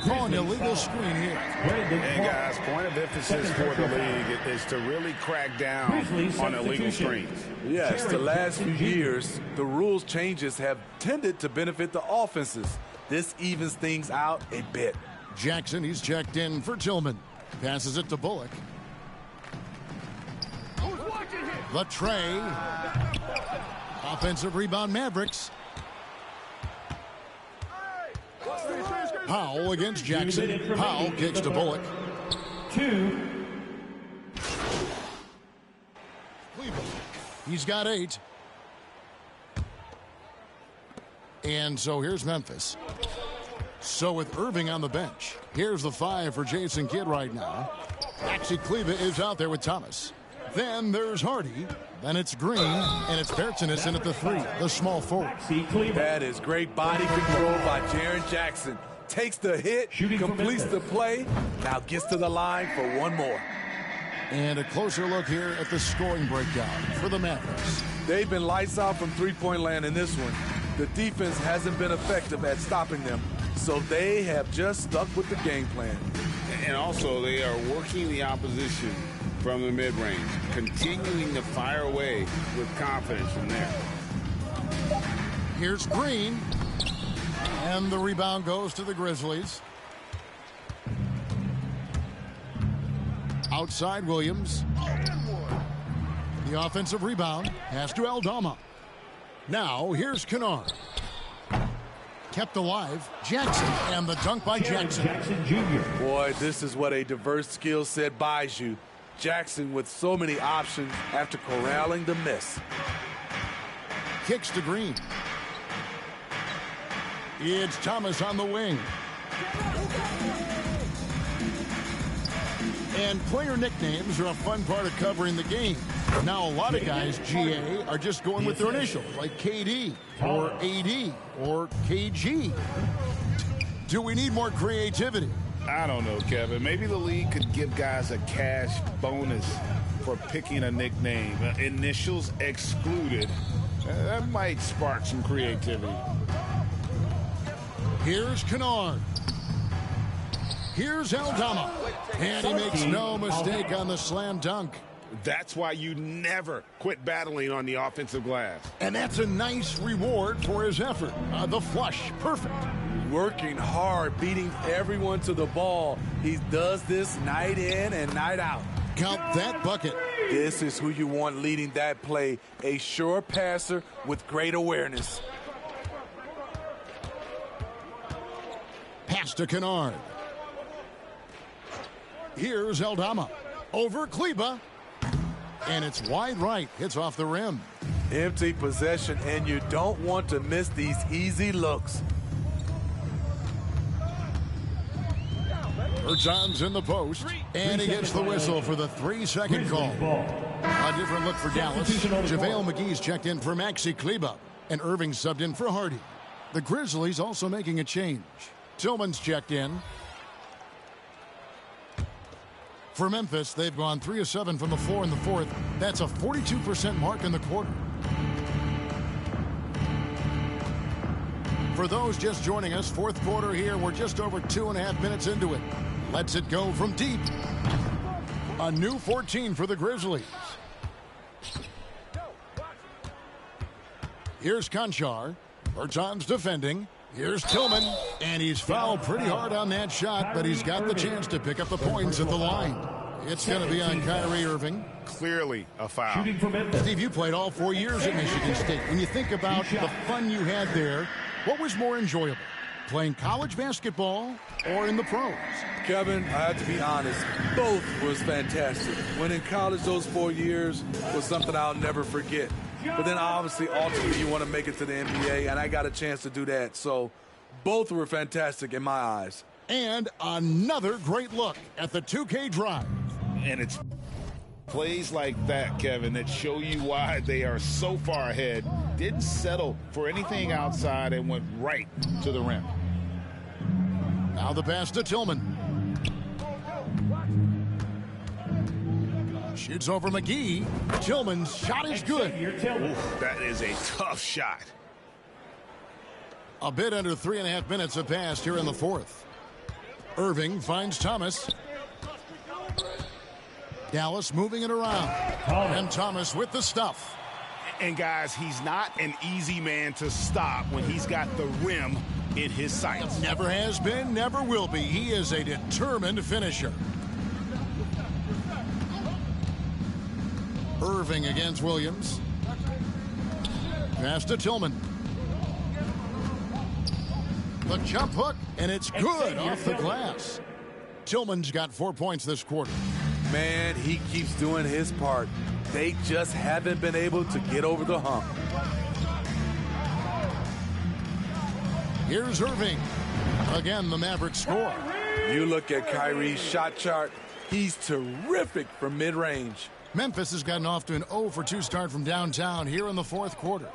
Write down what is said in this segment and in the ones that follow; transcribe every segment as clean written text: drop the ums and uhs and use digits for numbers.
call an illegal screen here. And guys, point of emphasis for the league is to really crack down on illegal screens. Yes, the last few years, the rules changes have tended to benefit the offenses. This evens things out a bit. Jackson, he's checked in for Tillman. Passes it to Bullock. The tray. Offensive rebound, Mavericks. Powell against Jackson. Powell kicks to Bullock. 2. He's got 8. And so here's Memphis. So with Irving on the bench, here's the 5 for Jason Kidd right now. Maxi Kleba is out there with Thomas. Then there's Hardy. Then it's Green, and it's Bertsinison at the 3, the small forward. That is great body control by Jaren Jackson. Takes the hit, completes the play, now gets to the line for one more. And a closer look here at the scoring breakdown for the Mavericks. They've been lights out from three-point land in this one. The defense hasn't been effective at stopping them, so they have just stuck with the game plan. And also, they are working the opposition from the mid-range, continuing to fire away with confidence from there. Here's Green. And the rebound goes to the Grizzlies. Outside Williams. The offensive rebound has to Aldama. Now here's Kennard. Kept alive. Jackson, and the dunk by Jackson. Boy, this is what a diverse skill set buys you. Jackson with so many options after corralling the miss. Kicks to Green. It's Thomas on the wing. And player nicknames are a fun part of covering the game. Now, a lot of guys, GA, are just going with their initials, like KD, or AD, or KG. Do we need more creativity? I don't know, Kevin. Maybe the league could give guys a cash bonus for picking a nickname. Initials excluded. That might spark some creativity. Here's Kennard. Here's Aldama. And he makes no mistake on the slam dunk. That's why you never quit battling on the offensive glass. And that's a nice reward for his effort. The flush, perfect. Working hard, beating everyone to the ball. He does this night in and night out. Count that bucket. This is who you want leading that play. A sure passer with great awareness. Pass to Kennard. Here's Aldama. Over Kleba. And it's wide right. Hits off the rim. Empty possession, and you don't want to miss these easy looks. Bertans in the post. And he gets the whistle for the 3-second call. A different look for Dallas. JaVale McGee's checked in for Maxi Kleba. And Irving subbed in for Hardy. The Grizzlies also making a change. Tillman's checked in. For Memphis, they've gone 3 of 7 from the floor in the fourth. That's a 42% mark in the quarter. For those just joining us, fourth quarter here. We're just over 2.5 minutes into it. Lets it go from deep. A new 14 for the Grizzlies. Here's Conchar. Bertans defending. Here's Tillman, and he's fouled pretty hard on that shot, but he's got the chance to pick up the points at the line. It's going to be on Kyrie Irving. Clearly a foul. Steve, you played all 4 years at Michigan State. When you think about the fun you had there, what was more enjoyable, playing college basketball or in the pros? Kevin, I have to be honest, both was fantastic. When in college, those 4 years was something I'll never forget. But then obviously, ultimately, you want to make it to the NBA, and I got a chance to do that. So both were fantastic in my eyes. And another great look at the 2K drive. And it's plays like that, Kevin, that show you why they are so far ahead. Didn't settle for anything outside and went right to the rim. Now the pass to Tillman. Shoots over McGee. Tillman's shot is good. Oof, that is a tough shot. A bit under 3.5 minutes have passed here in the fourth. Irving finds Thomas. Dallas moving it around. And Thomas with the stuff. And guys, he's not an easy man to stop when he's got the rim in his sights. Never has been, never will be. He is a determined finisher. Irving against Williams. Pass to Tillman. The jump hook, and it's good off the glass. Tillman's got 4 points this quarter. Man, he keeps doing his part. They just haven't been able to get over the hump. Here's Irving. Again, the Mavericks score. You look at Kyrie's shot chart. He's terrific from mid-range. Memphis has gotten off to an 0 for 2 start from downtown here in the fourth quarter.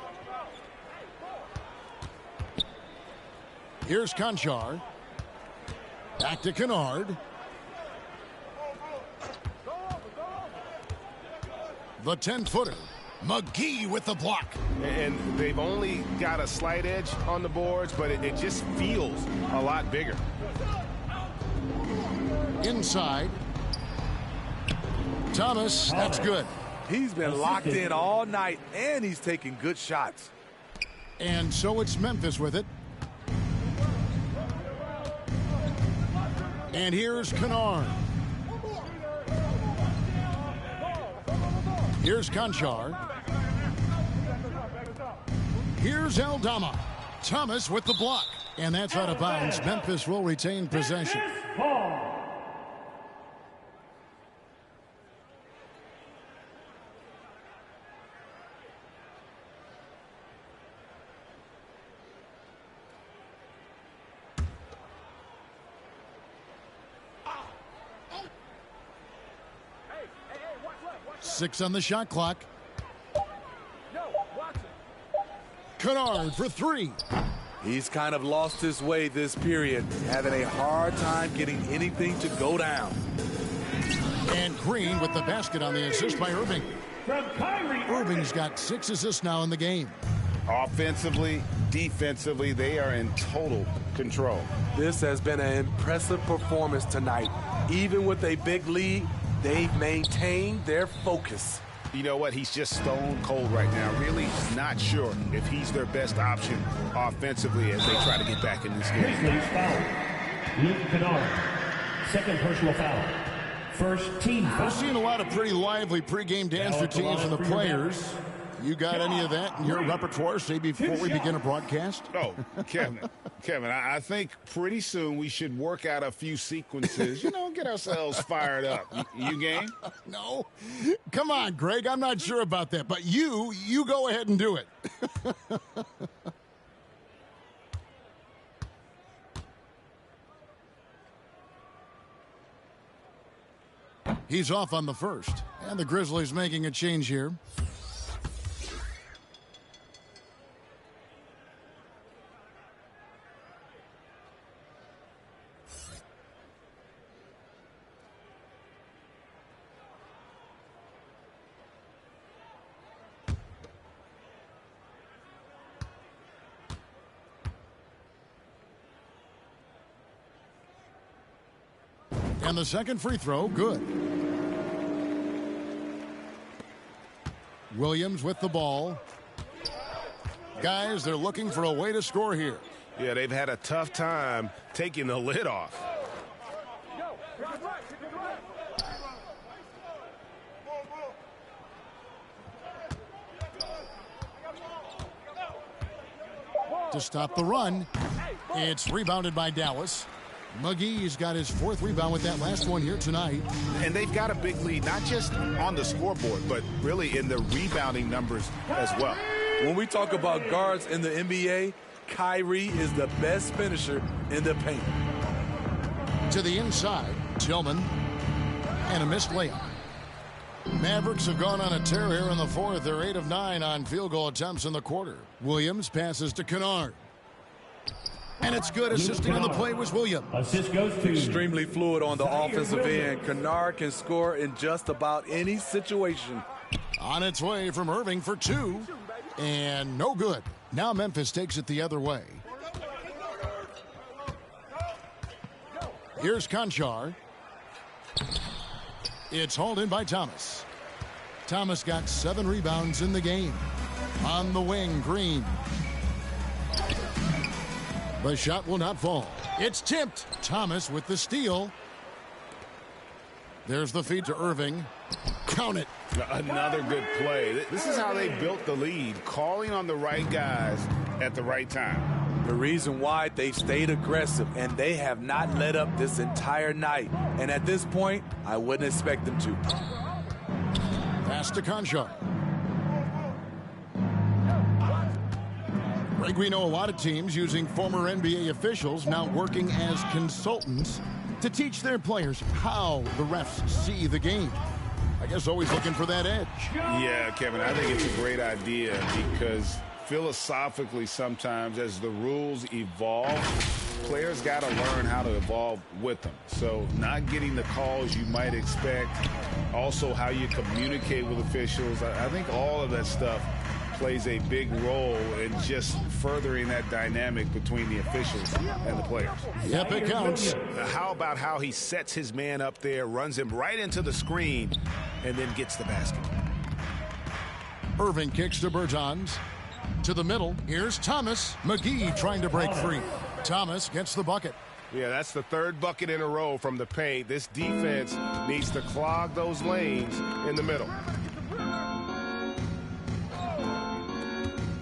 Here's Conchar. Back to Kennard. The 10-footer. McGee with the block. And they've only got a slight edge on the boards, but it just feels a lot bigger. Inside. Thomas, that's good. He's been locked in all night, and he's taking good shots. And so it's Memphis with it. And here's Kennard. Here's Conchar. Here's Aldama. Thomas with the block. And that's out of bounds. Memphis will retain possession. Six on the shot clock. Kennard for 3. He's kind of lost his way this period, having a hard time getting anything to go down. And Green with the basket on the assist by Irving. Irving's got 6 assists now in the game. Offensively, defensively, they are in total control. This has been an impressive performance tonight. Even with a big lead, they've maintained their focus. You know what? He's just stone cold right now. Really not sure if he's their best option offensively as they try to get back in this game. Grizzlies foul. Luke Kennard. Second personal foul. First team foul. We're seeing a lot of pretty lively pregame dance routines from the players. You got any of that in your repertoire, say, before we begin a broadcast? Oh, Kevin, I think pretty soon we should work out a few sequences, get ourselves fired up. You game? No. Come on, Greg. I'm not sure about that. But you go ahead and do it. He's off on the first. And the Grizzlies making a change here. And the second free throw, good. Williams with the ball. Guys, they're looking for a way to score here. Yeah, they've had a tough time taking the lid off. To stop the run, it's rebounded by Dallas. McGee's got his 4th rebound with that last one here tonight. And they've got a big lead, not just on the scoreboard, but really in the rebounding numbers as well. When we talk about guards in the NBA, Kyrie is the best finisher in the paint. To the inside, Tillman, and a missed layup. Mavericks have gone on a tear here in the fourth. They're 8 of 9 on field goal attempts in the quarter. Williams passes to Kennard. And it's good. Assisting on the play was Williams. Assist goes to Extremely fluid on the offensive end. Kennard can score in just about any situation. On its way from Irving for 2. And no good. Now Memphis takes it the other way. Here's Conchar. It's hauled in by Thomas. Thomas got 7 rebounds in the game. On the wing, Green. The shot will not fall. It's tipped. Thomas with the steal. There's the feed to Irving. Count it. Another good play. This is how they built the lead, calling on the right guys at the right time. The reason why they've stayed aggressive, and they have not let up this entire night. And at this point, I wouldn't expect them to. Pass to Conchar. Greg, we know a lot of teams using former NBA officials now working as consultants to teach their players how the refs see the game. I guess always looking for that edge. Yeah, Kevin, I think it's a great idea because philosophically sometimes as the rules evolve, players got to learn how to evolve with them. So not getting the calls you might expect, also how you communicate with officials. I think all of that stuff plays a big role in just furthering that dynamic between the officials and the players. Yep, it counts. How about how he sets his man up there, runs him right into the screen, and then gets the basket. Irving kicks to Bertans. To the middle, here's Thomas. McGee trying to break free. Thomas gets the bucket. Yeah, that's the 3rd bucket in a row from the paint. This defense needs to clog those lanes in the middle.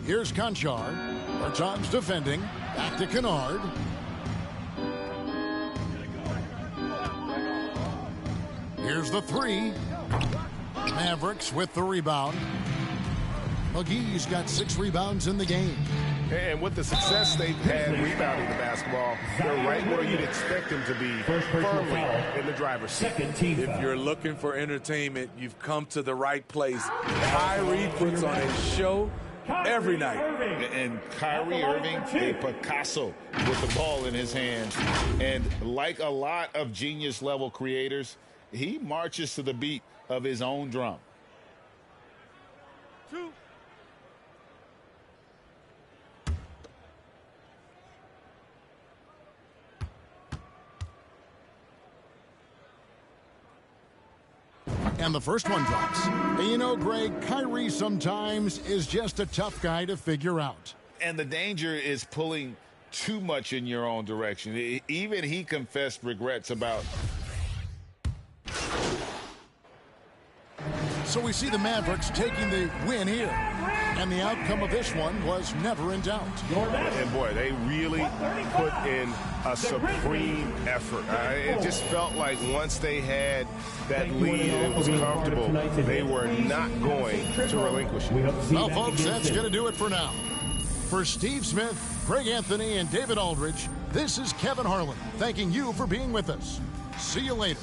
Here's Conchar. Bertans defending. Back to Kennard. Here's the 3. Mavericks with the rebound. McGee's got 6 rebounds in the game. And with the success they've had rebounding the basketball, they're right where you'd expect them to be, firmly in the driver's seat. If you're looking for entertainment, you've come to the right place. Kyrie puts on a show every night. And Kyrie Irving, a Picasso with the ball in his hands. And like a lot of genius-level creators, he marches to the beat of his own drum. 2. And the first one drops. And you know, Greg, Kyrie sometimes is just a tough guy to figure out. And the danger is pulling too much in your own direction. Even he confessed regrets about. So we see the Mavericks taking the win here. And the outcome of this one was never in doubt. And boy, they really put in a supreme effort. It just felt like once they had that lead and it was comfortable, they were not going to relinquish it. Well, folks, that's going to do it for now. For Steve Smith, Greg Anthony, and David Aldridge, this is Kevin Harlan thanking you for being with us. See you later.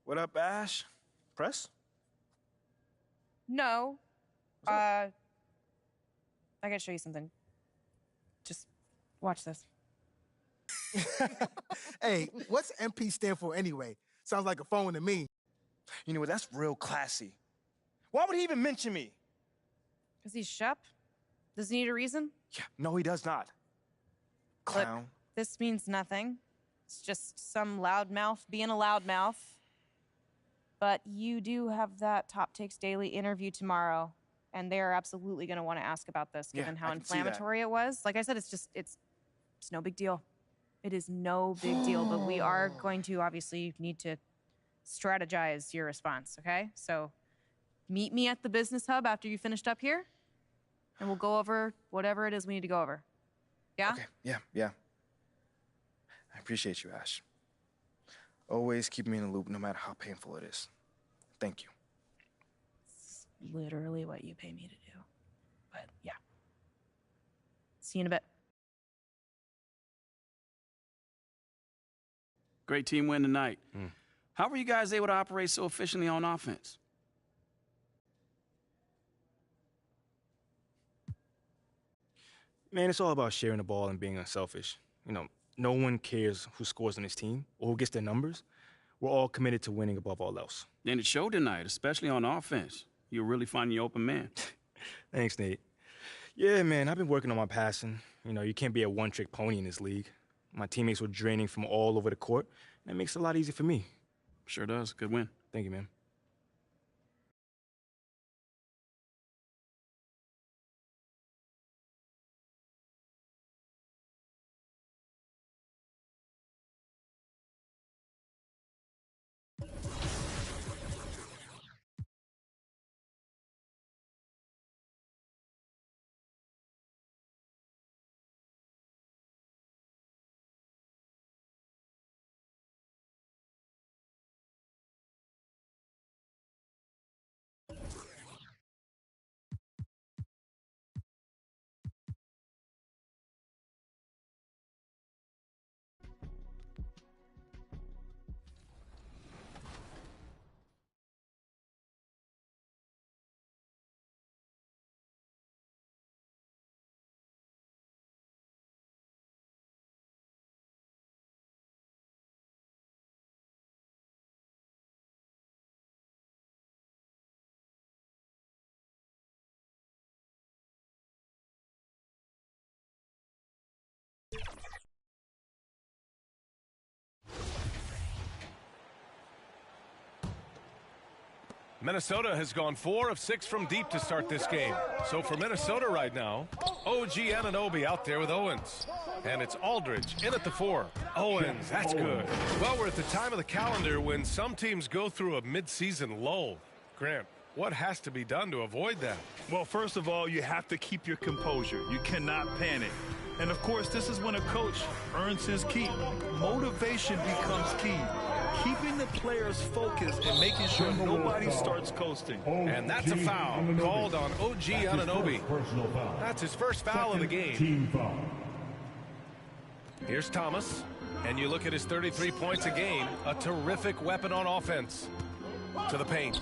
What up, Ash? Press? No. I gotta show you something. Just watch this. Hey, what's MP stand for anyway? Sounds like a phone to me. You know what? That's real classy. Why would he even mention me? Because he's Shep? Does he need a reason? Yeah, no, he does not. Clown. Look, this means nothing. It's just some loudmouth being a loudmouth. But you do have that Top Takes Daily interview tomorrow, and they're absolutely going to want to ask about this, given how inflammatory it was. Like I said, it's no big deal. It is no big deal, but we are going to obviously need to strategize your response, okay? So meet me at the business hub after you finished up here, and we'll go over whatever it is we need to go over. Yeah? Okay, yeah. I appreciate you, Ash. Always keep me in the loop, no matter how painful it is. Thank you. It's literally what you pay me to do. But yeah. See you in a bit. Great team win tonight. How were you guys able to operate so efficiently on offense? Man, it's all about sharing the ball and being unselfish. You know, no one cares who scores on his team or who gets their numbers. We're all committed to winning above all else. And it showed tonight, especially on offense. You're really finding your open man. Thanks, Nate. Yeah, man, I've been working on my passing. You know, you can't be a one-trick pony in this league. My teammates were draining from all over the court. That makes it a lot easier for me. Sure does. Good win. Thank you, man. Minnesota has gone 4 of 6 from deep to start this game. So for Minnesota right now, OG Anunoby out there with Owens. And it's Aldridge in at the 4. Owens, that's good. Well, we're at the time of the calendar when some teams go through a midseason lull. Grant, what has to be done to avoid that? Well, first of all, you have to keep your composure. You cannot panic. And, of course, this is when a coach earns his keep. Motivation becomes key. Keeping the players focused and making sure nobody starts coasting. And that's a foul called on OG Anunoby. That's his first foul of the game. Here's Thomas. And you look at his 33 points a game. A terrific weapon on offense. To the paint.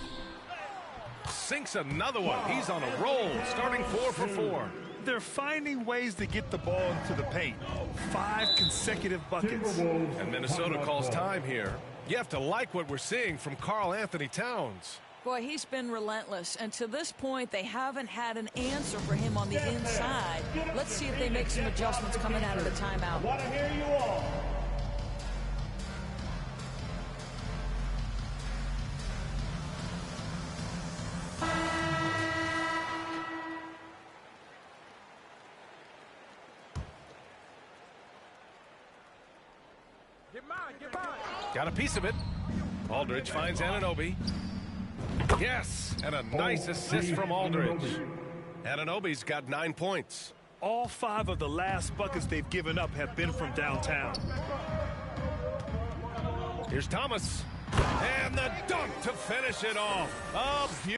Sinks another one. He's on a roll, starting 4 for 4. They're finding ways to get the ball into the paint. 5 consecutive buckets. And Minnesota calls time here. You have to like what we're seeing from Karl Anthony Towns. Boy, he's been relentless. And to this point, they haven't had an answer for him on the inside. Let's see if they make some adjustments coming out of the timeout. Want to hear you all. Got a piece of it. Aldridge finds Anunoby. Yes, and a nice assist from Aldridge. Anunoby's got 9 points. All 5 of the last buckets they've given up have been from downtown. Here's Thomas. And the dunk to finish it off. Oh, beauty.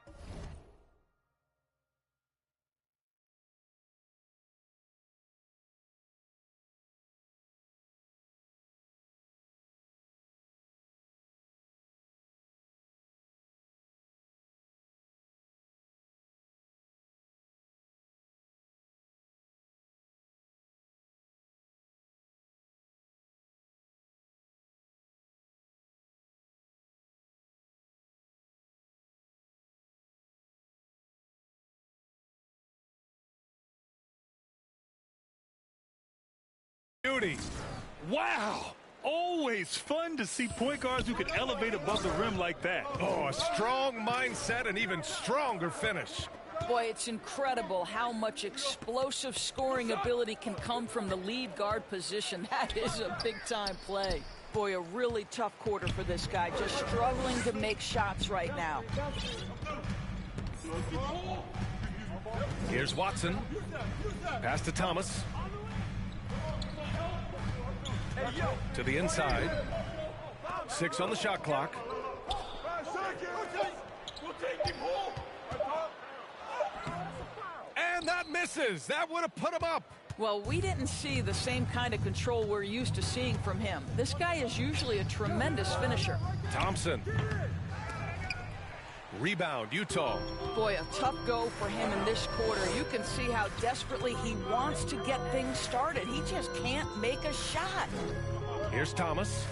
Wow! Always fun to see point guards who can elevate above the rim like that. Oh, a strong mindset and even stronger finish. Boy, it's incredible how much explosive scoring ability can come from the lead guard position. That is a big-time play. Boy, a really tough quarter for this guy, just struggling to make shots right now. Here's Watson. Pass to Thomas. To the inside. 6 on the shot clock. And that misses. That would have put him up. Well, we didn't see the same kind of control we're used to seeing from him. This guy is usually a tremendous finisher. Thompson. Rebound, Utah. Boy, a tough go for him in this quarter. You can see how desperately he wants to get things started. He just can't make a shot. Here's Thomas,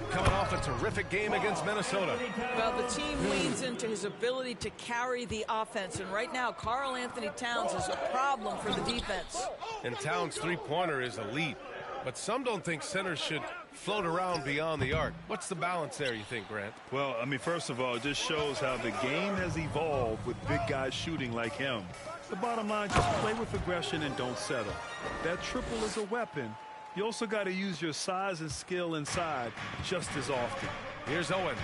coming off a terrific game against Minnesota. Well, the team leans into his ability to carry the offense, and right now, Karl Anthony Towns is a problem for the defense. And Towns' three-pointer is elite, but some don't think centers should float around beyond the arc. What's the balance there, you think, Grant? Well, I mean, first of all, it just shows how the game has evolved with big guys shooting like him. The bottom line, just play with aggression and don't settle. That triple is a weapon. You also got to use your size and skill inside just as often. Here's Owens.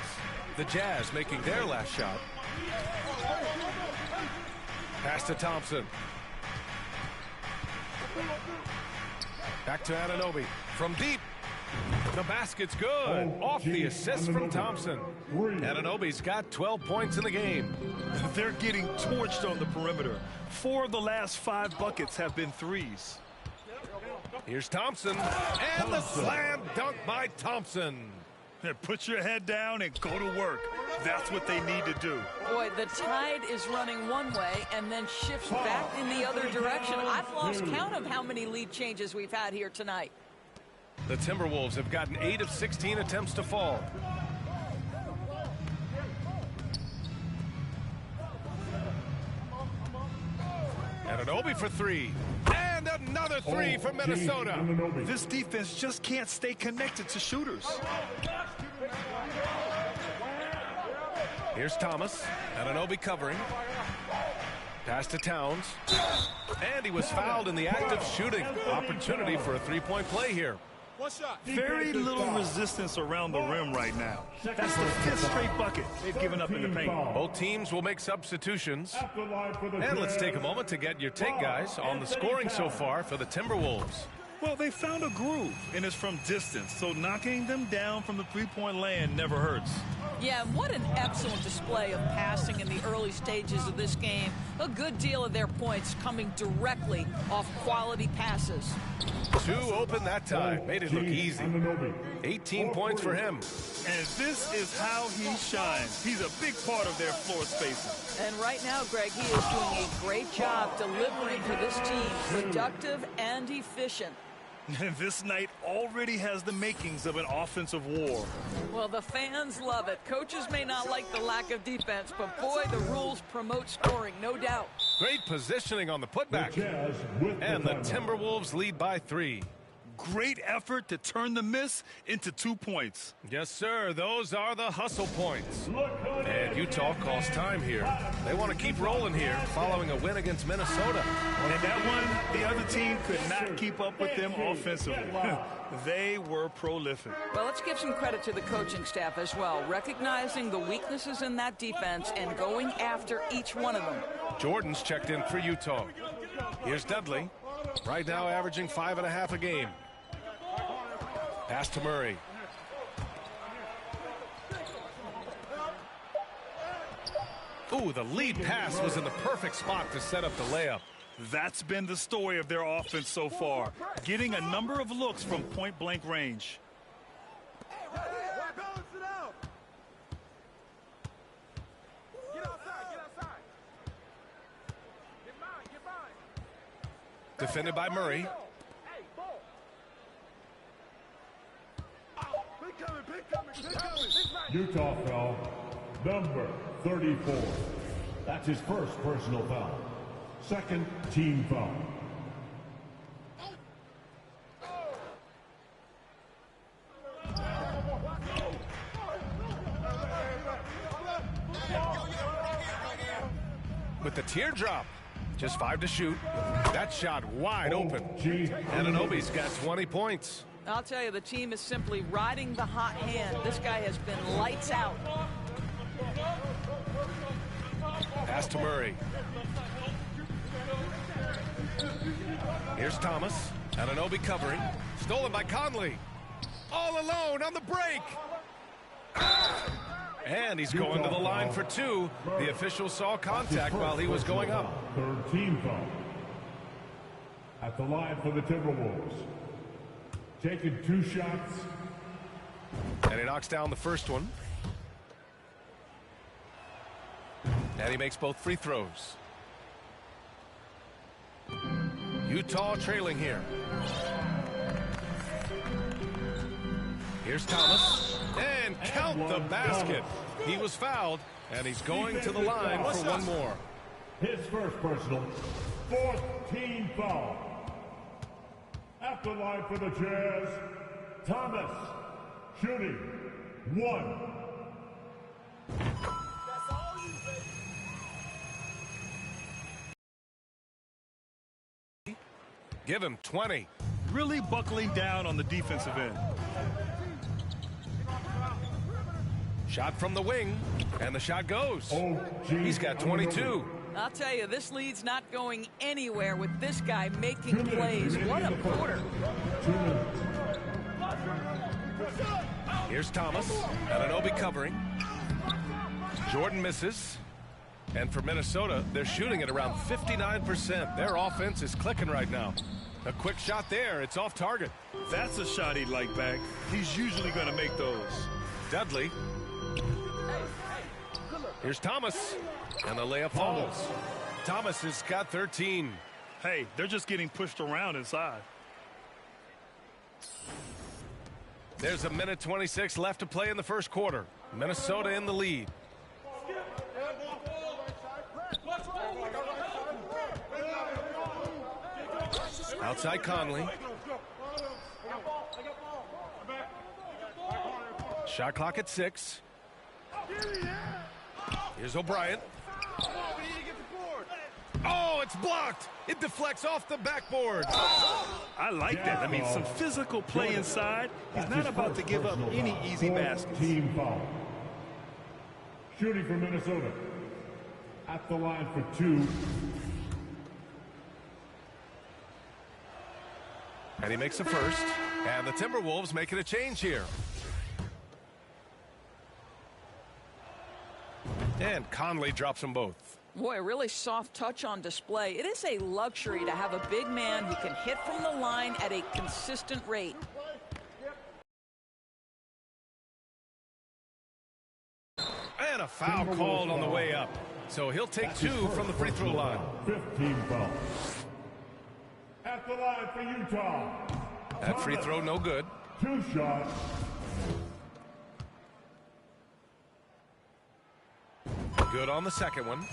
The Jazz making their last shot. Pass to Thompson. Back to Anunoby. From deep. The basket's good. Off the assist from Thompson. Anunoby's got 12 points in the game. They're getting torched on the perimeter. 4 of the last 5 buckets have been threes. Here's Thompson. And the slam dunk by Thompson. Put your head down and go to work. That's what they need to do. Boy, the tide is running one way and then shifts back in the other direction. I've lost count of how many lead changes we've had here tonight. The Timberwolves have gotten 8 of 16 attempts to fall. Anunoby for 3. And another 3 from Minnesota. This defense just can't stay connected to shooters. Here's Thomas. Anunoby covering. Pass to Towns. And he was fouled in the act of shooting. Opportunity for a three-point play here. Very little resistance around the rim right now. That's the 5th straight bucket they've given up in the paint. Both teams will make substitutions. And let's take a moment to get your take, guys, on the scoring so far for the Timberwolves. Well, they found a groove, and it's from distance, so knocking them down from the three-point land never hurts. Yeah, and what an excellent display of passing in the early stages of this game. A good deal of their points coming directly off quality passes. 2 open that time. Made it look easy. 18 points for him. And this is how he shines. He's a big part of their floor spacing. And right now, Greg, he is doing a great job delivering for this team. Productive and efficient. This night already has the makings of an offensive war. Well, the fans love it. Coaches may not like the lack of defense, but boy, the rules promote scoring, no doubt. Great positioning on the putback. And the Timberwolves lead by 3. Great effort to turn the miss into 2 points. Yes, sir. Those are the hustle points. And Utah calls time here. They want to keep rolling here following a win against Minnesota. And that one, the other team could not keep up with them offensively. They were prolific. Well, let's give some credit to the coaching staff as well, recognizing the weaknesses in that defense and going after each one of them. Jordan's checked in for Utah. Here's Dudley. Right now averaging 5.5 a game. Pass to Murray. Ooh, the lead pass was in the perfect spot to set up the layup. That's been the story of their offense so far, getting a number of looks from point-blank range. Defended by Murray. Utah foul, number 34. That's his first personal foul. Second team foul. With the teardrop. Just 5 to shoot. That shot wide open. Anunoby's got 20 points. I'll tell you, the team is simply riding the hot hand. This guy has been lights out. Pass to Murray. Here's Thomas. Anunoby covering. Stolen by Conley. All alone on the break. And he's going to the line for 2. The official saw contact while he was going up. Third team foul. At the line for the Timberwolves. Taking 2 shots. And he knocks down the first one. And he makes both free throws. Utah trailing here. Here's Thomas. And count the basket. He was fouled, and he's going to the line for one more. His first personal, 4th team foul. At the line for the Jazz, Thomas, shooting 1. Give him 20. Really buckling down on the defensive end. Shot from the wing, and the shot goes. He's got 22. I'll tell you, this lead's not going anywhere with this guy making plays. What a quarter. Here's Thomas. Anunoby covering. Jordan misses. And for Minnesota, they're shooting at around 59%. Their offense is clicking right now. A quick shot there. It's off target. That's a shot he'd like back. He's usually going to make those. Dudley. Here's Thomas. And the layup falls. Thomas has got 13. Hey, they're just getting pushed around inside. There's a minute 26 left to play in the first quarter. Minnesota in the lead. Outside Conley. Shot clock at 6. Here's O'Brien. Oh, it's blocked. It deflects off the backboard. I like that. I mean, some physical play inside. He's not about to give up any easy baskets. Team foul. Shooting for Minnesota. At the line for 2. And he makes a first. And the Timberwolves making a change here. And Conley drops them both. Boy, a really soft touch on display. It is a luxury to have a big man who can hit from the line at a consistent rate. And a foul called on the way up. So he'll take 2 from the free throw line. 5th team foul. At the line for Utah. That free throw no good. 2 shots. Good on the second one.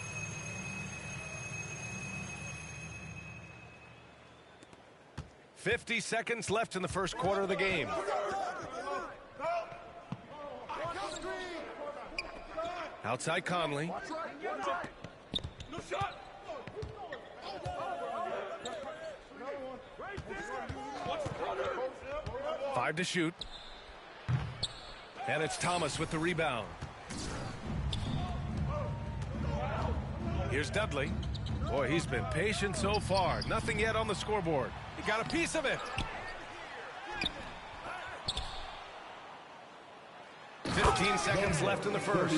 .50 seconds left in the first quarter of the game. Outside Conley. Five to shoot. And it's Thomas with the rebound. Here's Dudley. Boy, he's been patient so far. Nothing yet on the scoreboard. He got a piece of it. 15 seconds left in the first.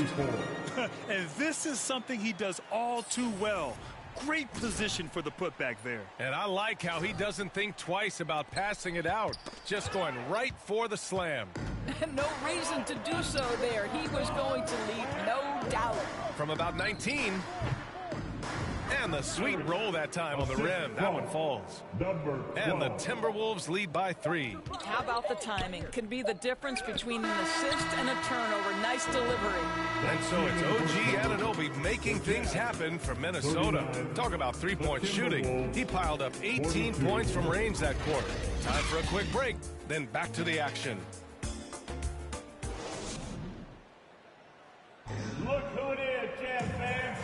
And this is something he does all too well. Great position for the putback there. And I like how he doesn't think twice about passing it out. Just going right for the slam. No reason to do so there. He was going to leave, no doubt. From about 19. And the sweet roll that time on the rim. That one falls. And the Timberwolves lead by 3. How about the timing? Can be the difference between an assist and a turnover. Nice delivery. And so it's OG Anunoby making things happen for Minnesota. Talk about three-point shooting. He piled up 18 points from range that quarter. Time for a quick break, then back to the action. Look who it is, Jazz fans.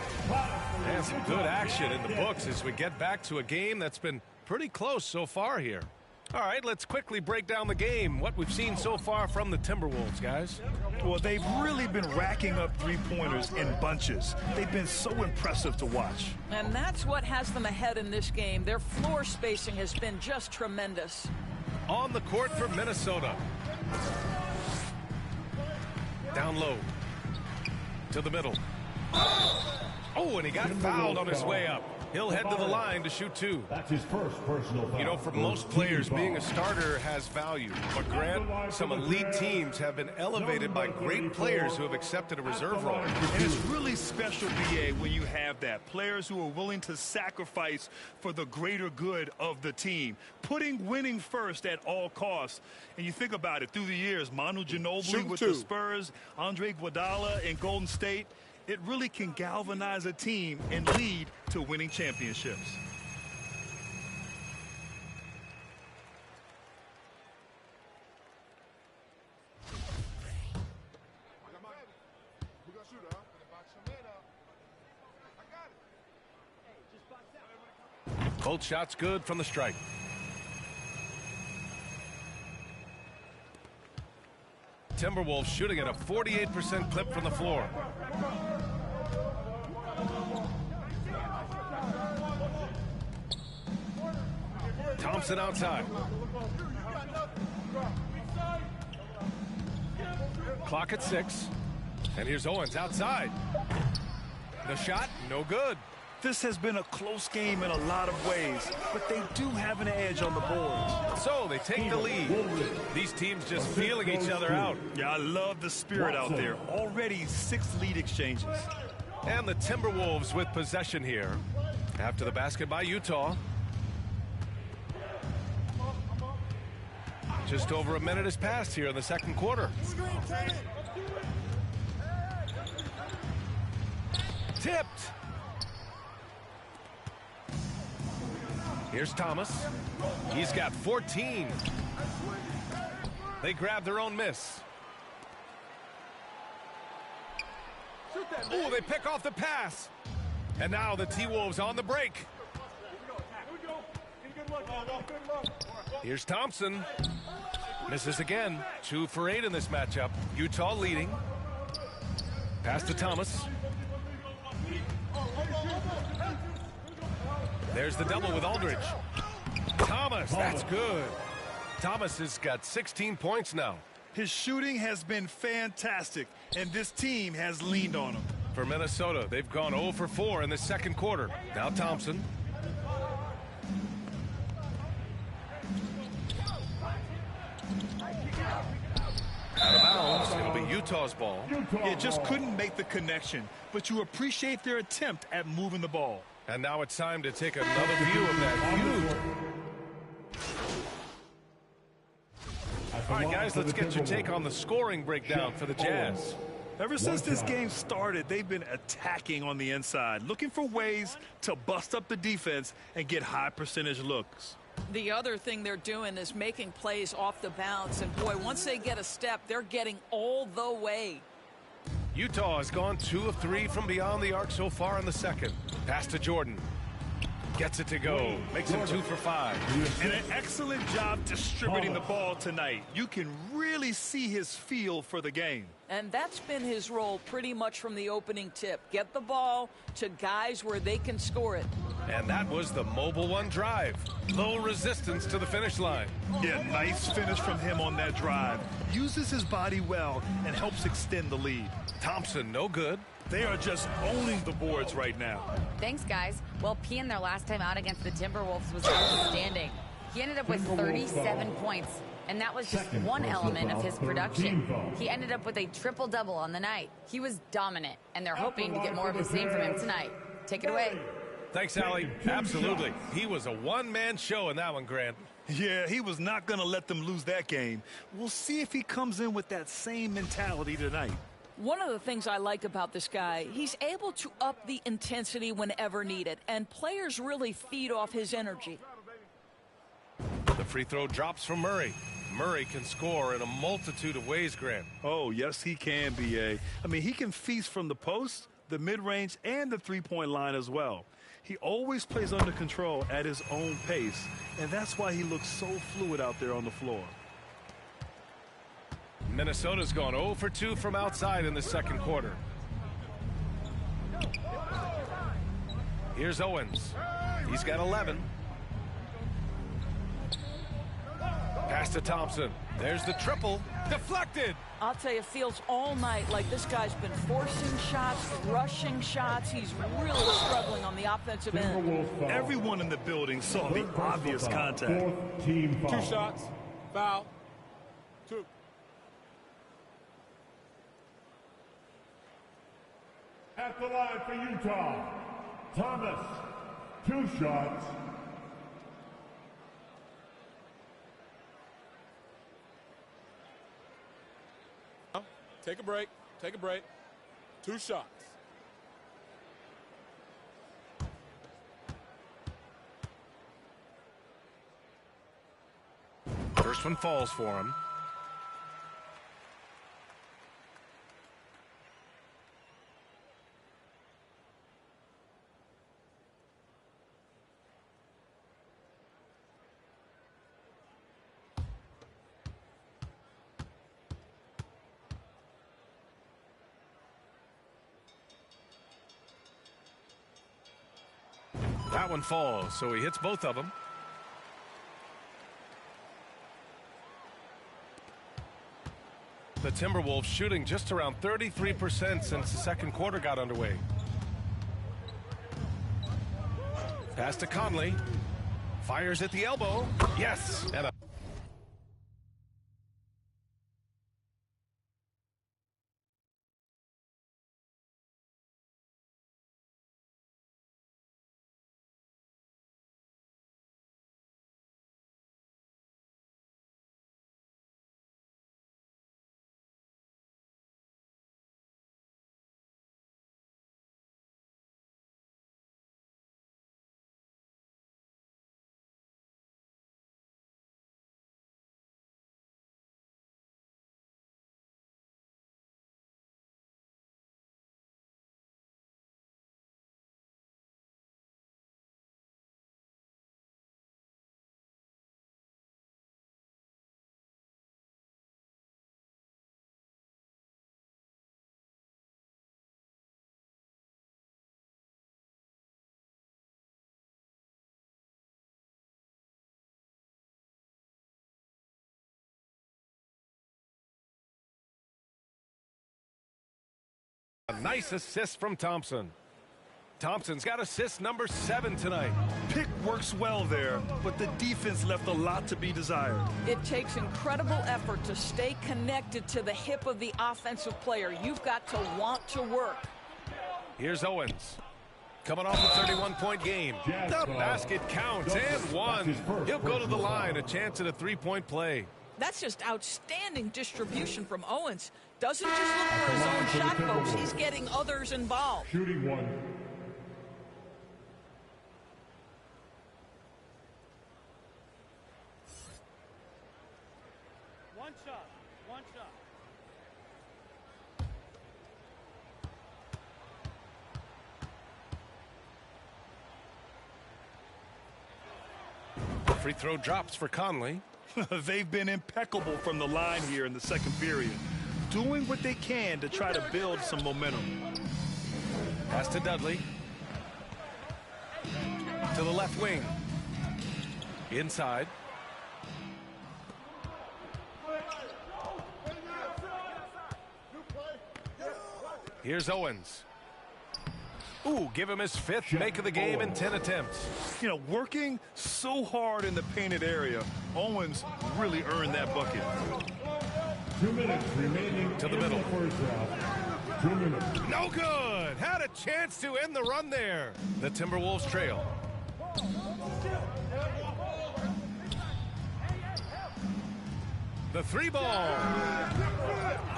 And some good action in the books as we get back to a game that's been pretty close so far here. All right, let's quickly break down the game, what we've seen so far from the Timberwolves, guys. Well, they've really been racking up three-pointers in bunches. They've been so impressive to watch. And that's what has them ahead in this game. Their floor spacing has been just tremendous. On the court for Minnesota. Down low. To the middle. Oh, and he got fouled on his way up. He'll head to the line to shoot 2. That's his first personal foul. You know, for most players, being a starter has value. But, Grant, some elite teams have been elevated by great players who have accepted a reserve role. And it's really special, BA, when you have that. Players who are willing to sacrifice for the greater good of the team. Putting winning first at all costs. And you think about it, through the years, Manu Ginobili with the Spurs, Andre Iguodala in Golden State, it really can galvanize a team and lead to winning championships. Both shots good from the strike. Timberwolves shooting at a 48% clip from the floor. Thompson outside. Clock at 6. And here's Owens outside. The shot, no good. This has been a close game in a lot of ways, but they do have an edge on the board. So they take the lead. These teams just feeling each other out. Yeah, I love the spirit out there. Already 6 lead exchanges. And the Timberwolves with possession here. After the basket by Utah. Just over a minute has passed here in the second quarter. Tipped. Here's Thomas. He's got 14. They grab their own miss. Oh, they pick off the pass. And now the T-Wolves on the break. Here's Thompson. Misses again. 2 for 8 in this matchup. Utah leading. Pass to Thomas. There's the double with Aldridge. Thomas, that's good. Thomas has got 16 points now. His shooting has been fantastic, and this team has leaned on him. For Minnesota, they've gone 0 for 4 in the second quarter. Now Thompson. Out of bounds. It'll be Utah's ball. It just couldn't make the connection, but you appreciate their attempt at moving the ball. And now it's time to take another view of that feud. All right, guys, let's get your take on the scoring breakdown for the Jazz. Ever since this game started, they've been attacking on the inside, looking for ways to bust up the defense and get high percentage looks. The other thing they're doing is making plays off the bounce, and boy, once they get a step, they're getting all the way. Utah has gone 2 of 3 from beyond the arc so far in the second. Pass to Jordan. Gets it to go. Makes him 2 for 5. And an excellent job distributing the ball tonight. You can really see his feel for the game. And that's been his role pretty much from the opening tip. Get the ball to guys where they can score it. And that was the Mobile One drive. Low resistance to the finish line. Yeah, nice finish from him on that drive. Uses his body well and helps extend the lead. Thompson, no good. They are just owning the boards right now. Thanks, guys. Well, P in their last time out against the Timberwolves was outstanding. He ended up with 37 points, and that was just one element of his production. He ended up with a triple-double on the night. He was dominant, and they're hoping to get more of the same from him tonight. Take it away. Thanks, Allie. Absolutely. He was a one-man show in that one, Grant. Yeah, he was not going to let them lose that game. We'll see if he comes in with that same mentality tonight. One of the things I like about this guy, he's able to up the intensity whenever needed, and players really feed off his energy. The free throw drops from Murray. Murray can score in a multitude of ways, Grant. Oh, yes, he can, B.A. I mean, he can feast from the post, the mid-range, and the three-point line as well. He always plays under control at his own pace, and that's why he looks so fluid out there on the floor. Minnesota's gone 0 for 2 from outside in the second quarter. Here's Owens. He's got 11. Pass to Thompson. There's the triple. Deflected. I'll tell you, it feels all night like this guy's been forcing shots, rushing shots. He's really struggling on the offensive end. Everyone in the building saw the obvious contact. Team foul. 2 shots. Foul. 2. At the line for Utah, Thomas. 2 shots. Take a break. Take a break. 2 shots. First one falls for him. That one falls, so he hits both of them. The Timberwolves shooting just around 33% since the second quarter got underway. Pass to Conley. Fires at the elbow. Yes. And a nice assist from Thompson. Thompson's got assist number 7 tonight. Pick works well there, but the defense left a lot to be desired. It takes incredible effort to stay connected to the hip of the offensive player. You've got to want to work. Here's Owens. Coming off a 31-point game. The basket counts and 1. He'll go to the line, a chance at a 3-point play. That's just outstanding distribution from Owens. Doesn't just look for his own shot, folks. He's getting others involved. Shooting 1. One shot. One shot. Free throw drops for Conley. They've been impeccable from the line here in the second period, doing what they can to try to build some momentum. Pass to Dudley. To the left wing. Inside. Here's Owens. Ooh, give him his 5th make of the game in 10 attempts. You know, working so hard in the painted area, Owens really earned that bucket. 2 minutes remaining to the middle. In the first half. 2 minutes. No good. Had a chance to end the run there. The Timberwolves trail. The 3 ball.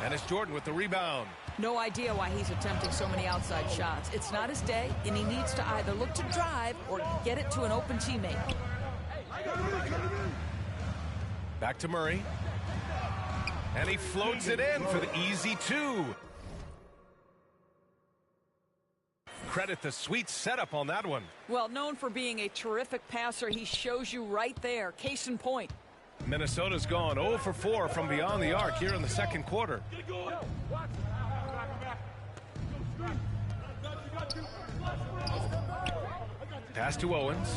And it's Jordan with the rebound. No idea why he's attempting so many outside shots. It's not his day, and he needs to either look to drive or get it to an open teammate. Back to Murray. And he floats it in for the easy 2. Credit the sweet setup on that one. Well, known for being a terrific passer, he shows you right there. Case in point. Minnesota's gone 0 for 4 from beyond the arc here in the second quarter. Pass to Owens.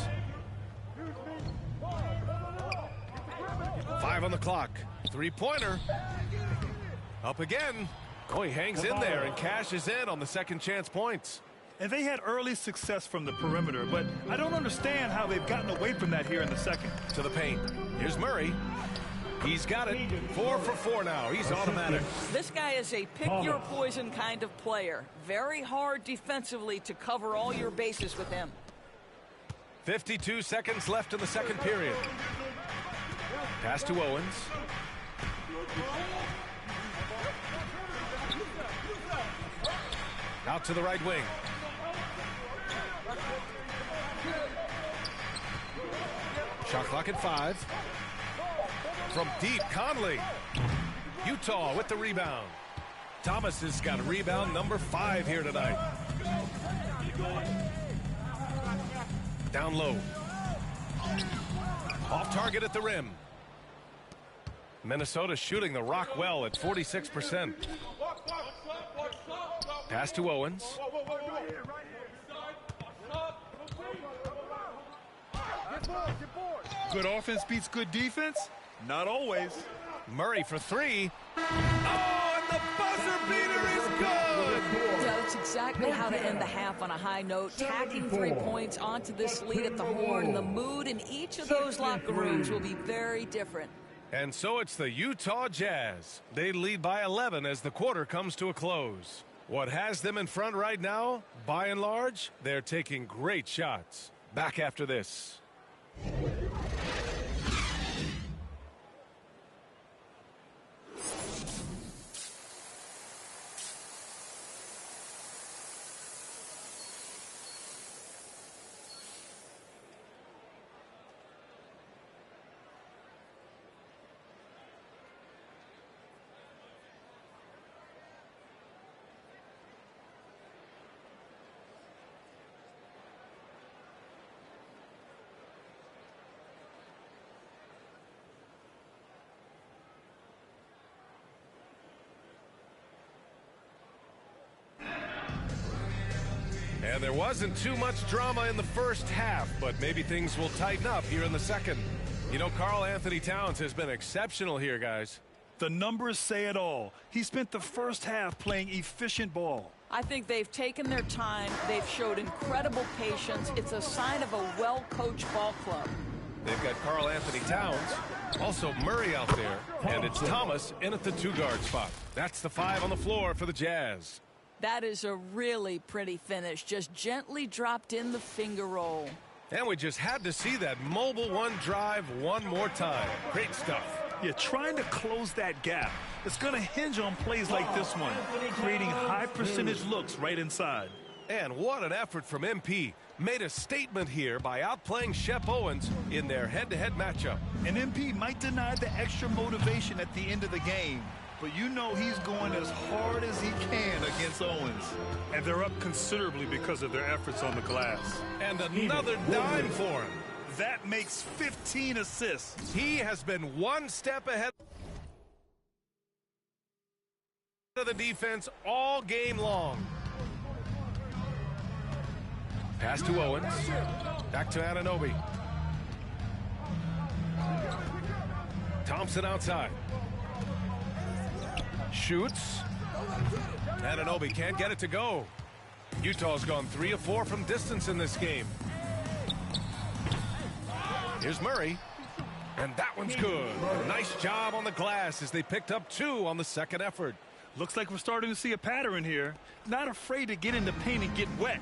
5 on the clock. Three-pointer. Up again. Oh, he hangs in there and cashes in on the second chance points. And they had early success from the perimeter, but I don't understand how they've gotten away from that here in the second. To the paint. Here's Murray. He's got it. 4 for 4 now. He's automatic. This guy is a pick-your-poison kind of player. Very hard defensively to cover all your bases with him. 52 seconds left in the second period. Pass to Owens. Out to the right wing. Shot clock at 5. From deep, Conley. Utah with the rebound. Thomas has got rebound number 5 here tonight. Down low. Off target at the rim. Minnesota shooting the rock well at 46%. Pass to Owens. Good offense beats good defense? Not always. Murray for 3. Oh, and the buzzer beater is good! That's exactly how to end the half on a high note. Tacking 3 points onto this lead at the horn. The mood in each of those locker rooms will be very different. And so it's the Utah Jazz. They lead by 11 as the quarter comes to a close. What has them in front right now? By and large, they're taking great shots. Back after this. And there wasn't too much drama in the first half, but maybe things will tighten up here in the second. You know, Karl Anthony Towns has been exceptional here, guys. The numbers say it all. He spent the first half playing efficient ball. I think they've taken their time. They've showed incredible patience. It's a sign of a well-coached ball club. They've got Karl Anthony Towns, also Murray out there, and it's Thomas in at the 2-guard spot. That's the 5 on the floor for the Jazz. That is a really pretty finish. Just gently dropped in the finger roll. And we just had to see that mobile 1 drive one more time. Great stuff. Yeah, trying to close that gap. It's going to hinge on plays like this one, creating high percentage looks right inside. And what an effort from MP. Made a statement here by outplaying Shep Owens in their head-to-head matchup. And MP might deny the extra motivation at the end of the game, but you know he's going as hard as he can against Owens. And they're up considerably because of their efforts on the glass. And another dime for him. That makes 15 assists. He has been one step ahead of the defense all game long. Pass to Owens. Back to Anunoby. Thompson outside. Shoots. Anunoby can't get it to go. Utah's gone 3 of 4 from distance in this game. Here's Murray. And that one's good. Nice job on the glass as they picked up 2 on the second effort. Looks like we're starting to see a pattern here. Not afraid to get in the paint and get wet.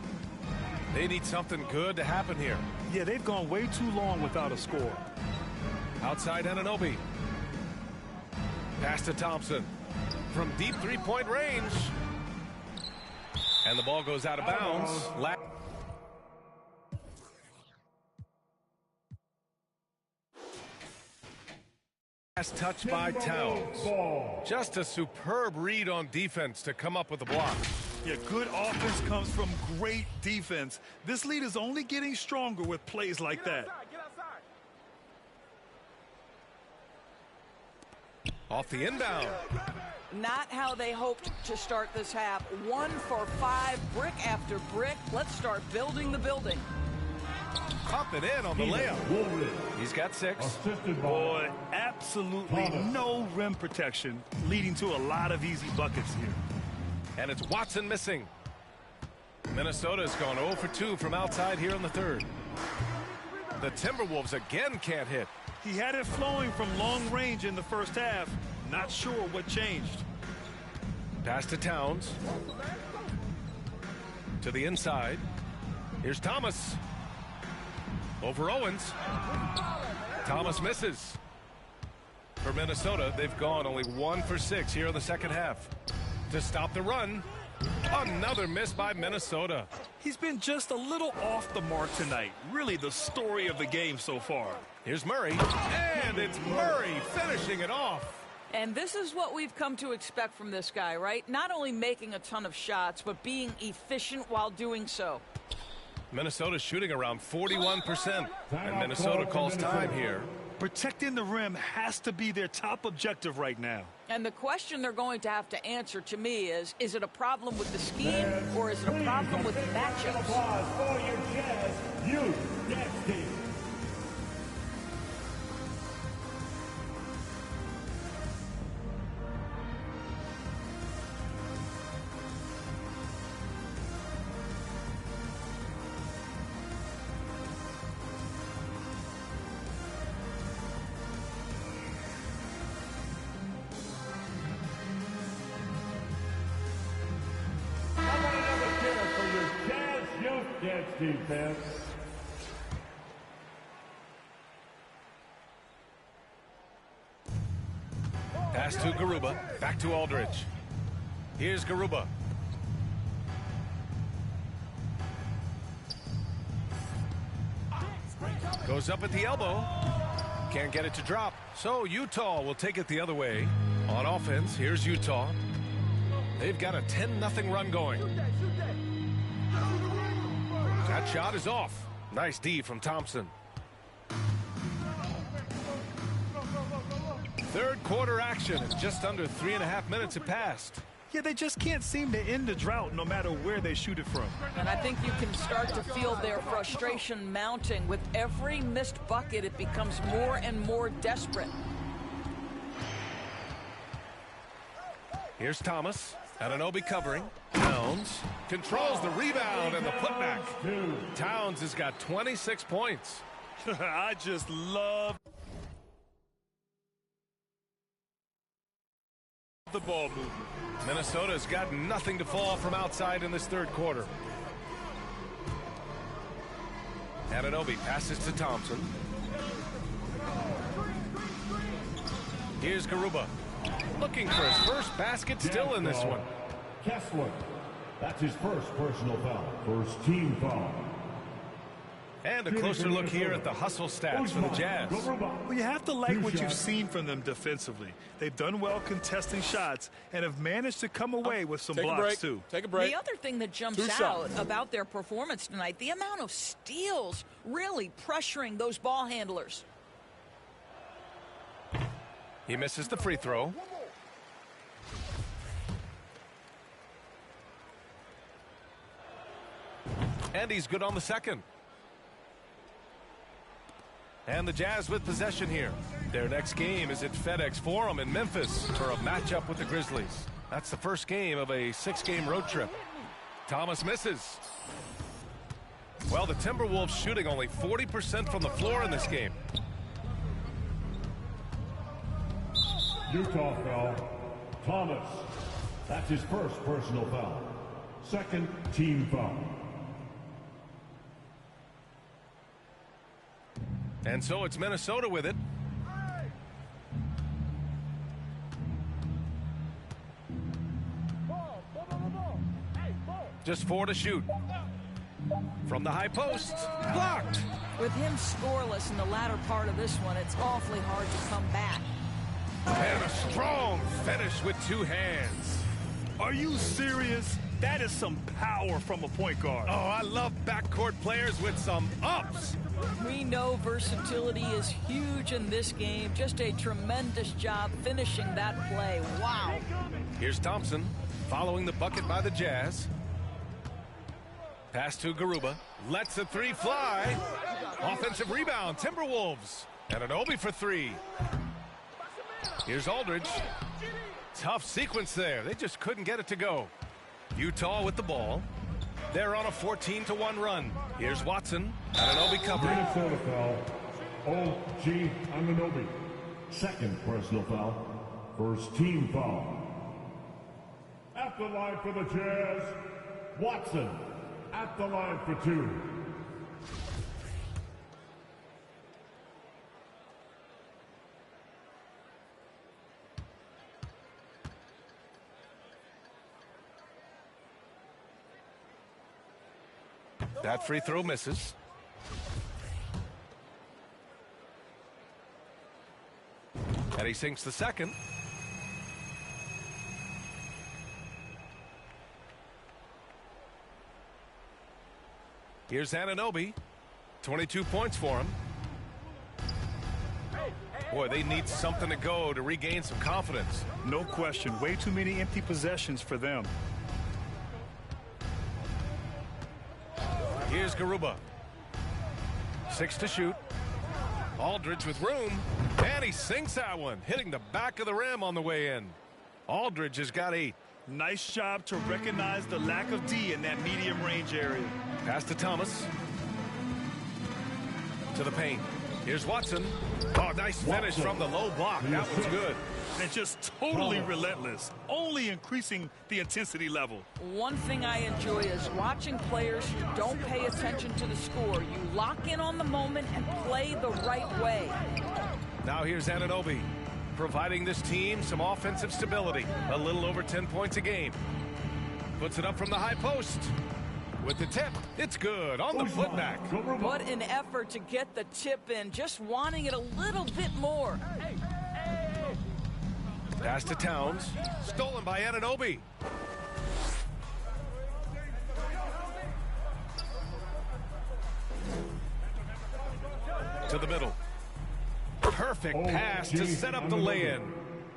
They need something good to happen here. Yeah, they've gone way too long without a score. Outside Anunoby. Pass to Thompson. From deep three-point range. And the ball goes out of bounds. Last touch by Towns. Just a superb read on defense to come up with the block. Yeah, good offense comes from great defense. This lead is only getting stronger with plays like that. Off the inbound. Not how they hoped to start this half. 1 for 5, brick after brick. Let's start building the building. Up and in on the layup. He's got 6. Boy, absolutely no rim protection, leading to a lot of easy buckets here. And it's Watson missing. Minnesota's gone 0 for 2 from outside here in the third. The Timberwolves again can't hit. He had it flowing from long range in the first half. Not sure what changed. Pass to Towns. To the inside. Here's Thomas. Over Owens. Thomas misses. For Minnesota, they've gone only 1 for 6 here in the second half. To stop the run, another miss by Minnesota. He's been just a little off the mark tonight. Really the story of the game so far. Here's Murray, and it's Murray finishing it off. And this is what we've come to expect from this guy, right? Not only making a ton of shots, but being efficient while doing so. Minnesota's shooting around 41%, and Minnesota calls time here. Protecting the rim has to be their top objective right now. And the question they're going to have to answer to me is it a problem with the scheme or is it a problem with the matchups? Applause for your Jazz youth dance team. Defense. Pass to Garuba. Back to Aldridge. Here's Garuba. Goes up at the elbow. Can't get it to drop. So Utah will take it the other way. On offense, here's Utah. They've got a 10-0 run going. That shot is off. Nice D from Thompson. Third quarter action. It's just under 3.5 minutes have passed. Yeah, they just can't seem to end the drought no matter where they shoot it from. And I think you can start to feel their frustration mounting. With every missed bucket, it becomes more and more desperate. Here's Thomas. Anunoby covering. Towns controls the rebound and the putback. Towns has got 26 points. I just love the ball movement. Minnesota's got nothing to fall from outside in this third quarter. Anunoby passes to Thompson. Here's Garuba. Looking for his first basket, still in this one. Kessler. That's his first personal foul. First team foul. And a closer look here at the hustle stats for the Jazz. Well, you have to like what you've seen from them defensively. They've done well contesting shots and have managed to come away with some blocks, too. Take a break. The other thing that jumps out about their performance tonight, the amount of steals really pressuring those ball handlers. He misses the free throw. And he's good on the second. And the Jazz with possession here. Their next game is at FedEx Forum in Memphis for a matchup with the Grizzlies. That's the first game of a 6-game road trip. Thomas misses. Well, the Timberwolves shooting only 40% from the floor in this game. Utah foul. Thomas. That's his first personal foul. Second team foul. And so it's Minnesota with it. Just 4 to shoot. From the high post. Blocked. With him scoreless in the latter part of this one, it's awfully hard to come back. And a strong finish with 2 hands. Are you serious? That is some power from a point guard. Oh, I love backcourt players with some ups. We know versatility is huge in this game. Just a tremendous job finishing that play. Wow. Here's Thompson following the bucket by the Jazz. Pass to Garuba. Lets the 3 fly. Offensive rebound, Timberwolves. And Anunoby for 3. Here's Aldridge. Tough sequence there. They just couldn't get it to go. Utah with the ball. They're on a 14-1 run. Here's Watson. Anunoby covering. Minnesota foul. O.G. Anunoby. Second personal foul. First team foul. At the line for the Jazz, Watson. At the line for 2. That free throw misses. And he sinks the second. Here's Anunoby. 22 points for him. Boy, they need something to go to regain some confidence. No question. Way too many empty possessions for them. Here's Garuba. 6 to shoot. Aldridge with room. And he sinks that one, hitting the back of the rim on the way in. Aldridge has got 8. Nice job to recognize the lack of D in that medium range area. Pass to Thomas. To the paint. Here's Watson. Oh, nice finish from the low block. That one's good. And just totally relentless, only increasing the intensity level. One thing I enjoy is watching players who don't pay attention to the score. You lock in on the moment and play the right way. Now here's Anunoby, providing this team some offensive stability. A little over 10 points a game. Puts it up from the high post. With the tip, it's good on the putback. What an effort to get the tip in, just wanting it a little bit more. Pass to Towns. Stolen by Anunoby. To the middle. Perfect pass to set up the lay-in.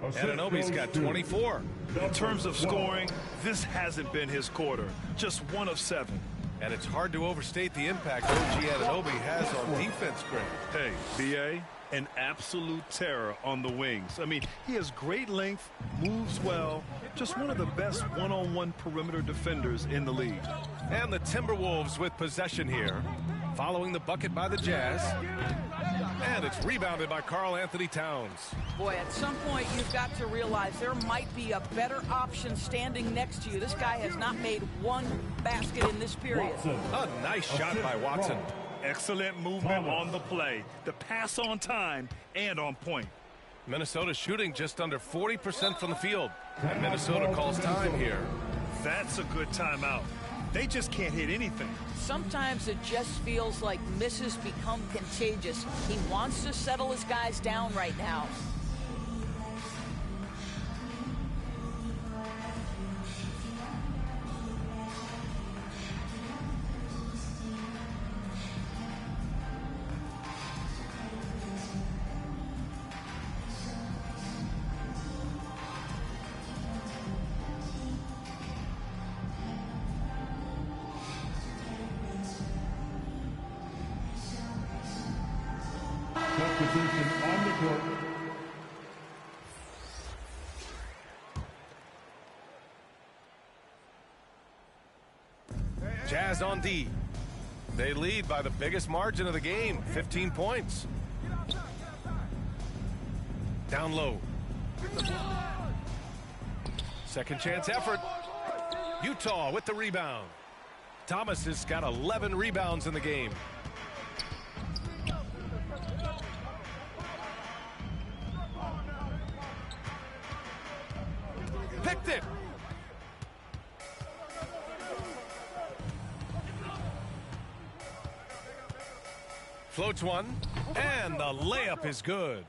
Anunoby's got 24. In terms of scoring, this hasn't been his quarter. Just 1 of 7. And it's hard to overstate the impact OG Anunoby has on defense, Greg. Hey, B.A., an absolute terror on the wings. I mean, he has great length, moves well, just one of the best one-on-one perimeter defenders in the league. And the Timberwolves with possession here, following the bucket by the Jazz. And it's rebounded by Karl Anthony Towns. Boy, at some point you've got to realize there might be a better option standing next to you. This guy has not made one basket in this period. A nice shot by Watson. Excellent movement on the play. The pass on time and on point. Minnesota shooting just under 40% from the field. And Minnesota calls time here. That's a good timeout. They just can't hit anything. Sometimes it just feels like misses become contagious. He wants to settle his guys down right now. Substitution on the court. Jazz on D. They lead by the biggest margin of the game, 15 points. Down low. Second chance effort. Utah with the rebound. Thomas has got 11 rebounds in the game. Picked it. Floats one, and the layup is good.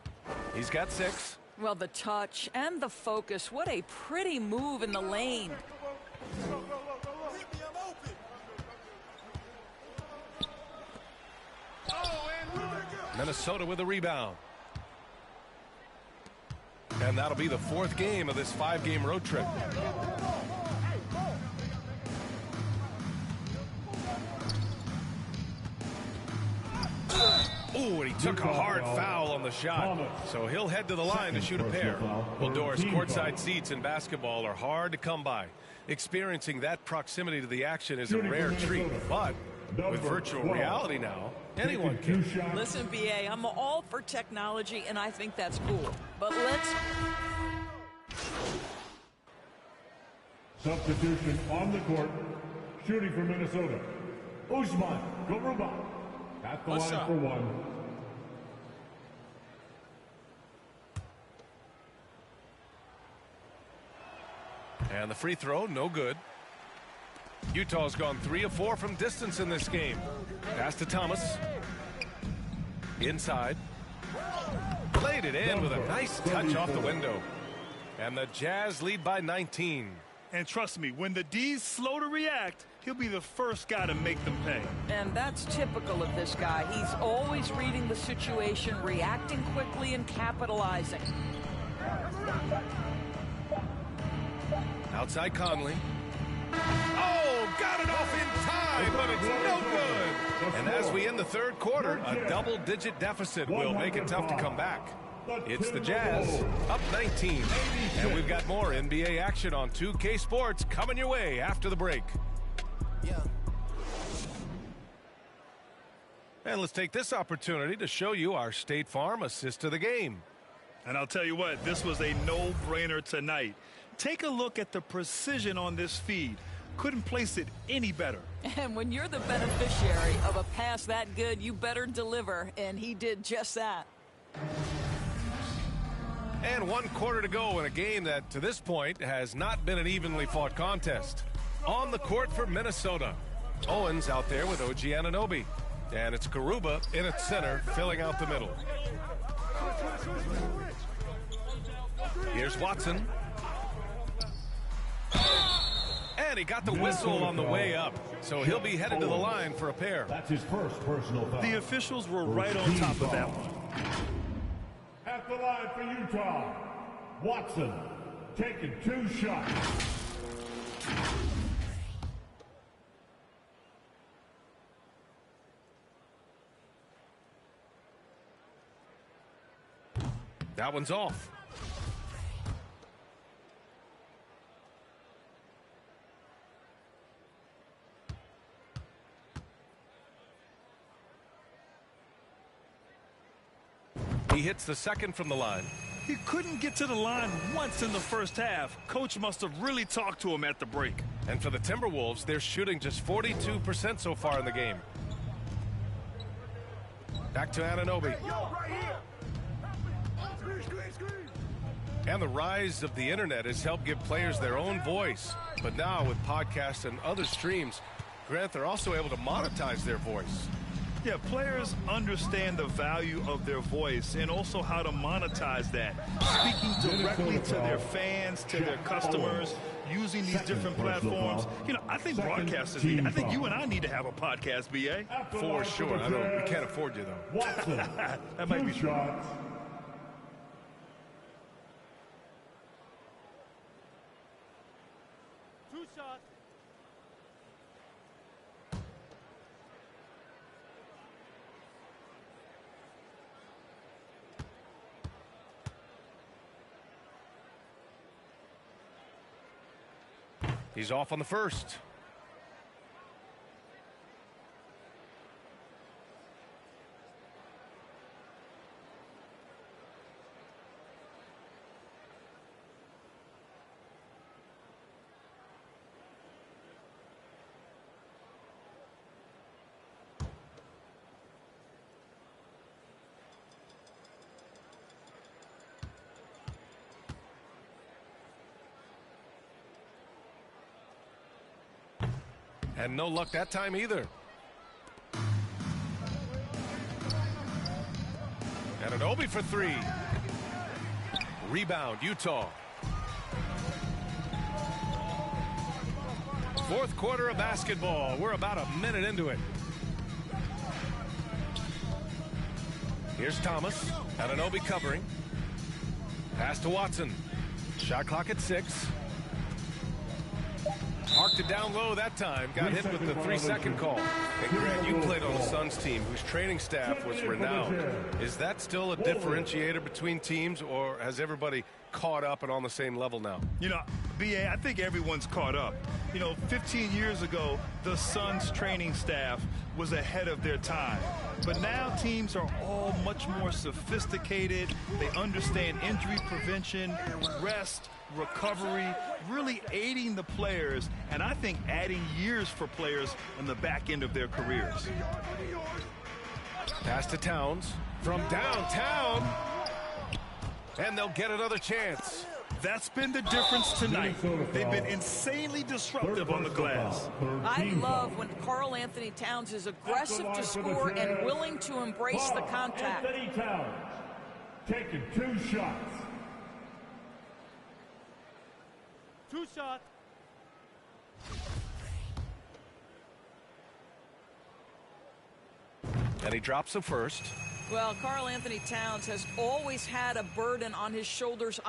He's got 6. Well, the touch and the focus, what a pretty move in the lane. Minnesota with a rebound. And that'll be the 4th game of this 5-game road trip. Ooh, and he took a hard foul on the shot. So he'll head to the line to shoot a pair. Well, Doris, courtside seats in basketball are hard to come by. Experiencing that proximity to the action is a rare treat, but with virtual reality now, anyone can. Listen, BA, I'm all for technology, and I think that's cool. But let's... Substitution on the court. Shooting for Minnesota. Usman Garuba at the line for one. And the free throw, no good. Utah's gone 3 of 4 from distance in this game. Pass to Thomas. Inside. Played it in with a nice touch off the window. And the Jazz lead by 19. And trust me, when the D's slow to react, he'll be the first guy to make them pay. And that's typical of this guy. He's always reading the situation, reacting quickly, and capitalizing. Outside Conley. Oh, got it off in time, but it's no good. And as we end the third quarter, a double-digit deficit will make it tough to come back. It's the Jazz, up 19. And we've got more NBA action on 2K Sports coming your way after the break. And let's take this opportunity to show you our State Farm assist to the game. And I'll tell you what, this was a no-brainer tonight. Take a look at the precision on this feed. Couldn't place it any better. And when you're the beneficiary of a pass that good, you better deliver. And he did just that. And 1 quarter to go in a game that, to this point, has not been an evenly fought contest. On the court for Minnesota. Owens out there with OG Anunoby. And it's Garuba in at center, filling out the middle. Here's Watson. And he got the whistle on the way up. So he'll be headed to the line for a pair. That's his first personal foul. The officials were right on top of that one. At the line for Utah, Watson taking 2 shots. That one's off. He hits the second from the line. He couldn't get to the line once in the first half. Coach must have really talked to him at the break. And for the Timberwolves, they're shooting just 42% so far in the game. Back to Anunoby. And the rise of the internet has helped give players their own voice. But now with podcasts and other streams, Grant, they're also able to monetize their voice. Yeah, players understand the value of their voice and also how to monetize that. Speaking directly to their fans, to their customers, using these different platforms. You know, I think broadcasters need, I think you and I need to have a podcast, BA. For sure. I know we can't afford you, though. That might be true. He's off on the first. And no luck that time either. Anunoby for 3. Rebound, Utah. Fourth quarter of basketball. We're about a minute into it. Here's Thomas. Anunoby covering. Pass to Watson. Shot clock at 6. Marked it down low that time. Got hit with the 3-second call. And Grant, you played on a Suns team whose training staff was renowned. Is that still a differentiator between teams, or has everybody caught up and on the same level now? You know, B.A., I think everyone's caught up. You know, 15 years ago, the Suns training staff was ahead of their time. But now teams are all much more sophisticated. They understand injury prevention, rest, recovery, really aiding the players, and I think adding years for players on the back end of their careers. Pass to Towns from downtown, and they'll get another chance. That's been the difference tonight. They've been insanely disruptive on the glass. I love when Karl Anthony Towns is aggressive to score and willing to embrace the contact. Anthony Towns taking 2 shots. 2 shots. And he drops the first. Well, Karl Anthony Towns has always had a burden on his shoulders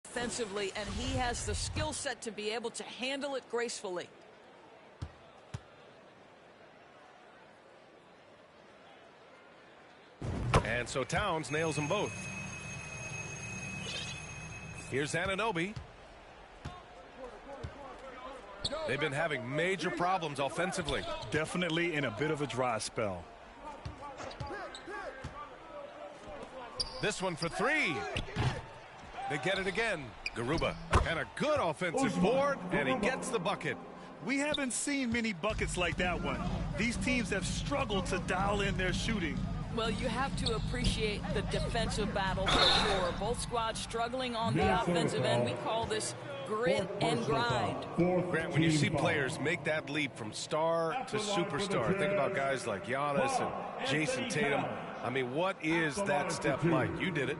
offensively, and he has the skill set to be able to handle it gracefully. And so Towns nails them both. Here's Anunoby. They've been having major problems offensively. Definitely in a bit of a dry spell. This one for 3. They get it again. Garuba, and a good offensive board, and he gets the bucket. We haven't seen many buckets like that one. These teams have struggled to dial in their shooting. Well, you have to appreciate the defensive battle for sure. Both squads struggling on the offensive end. We call this grit and grind. Grant, when you see players make that leap from star to superstar, think about guys like Giannis and Jason Tatum. I mean, what is that step like? You did it.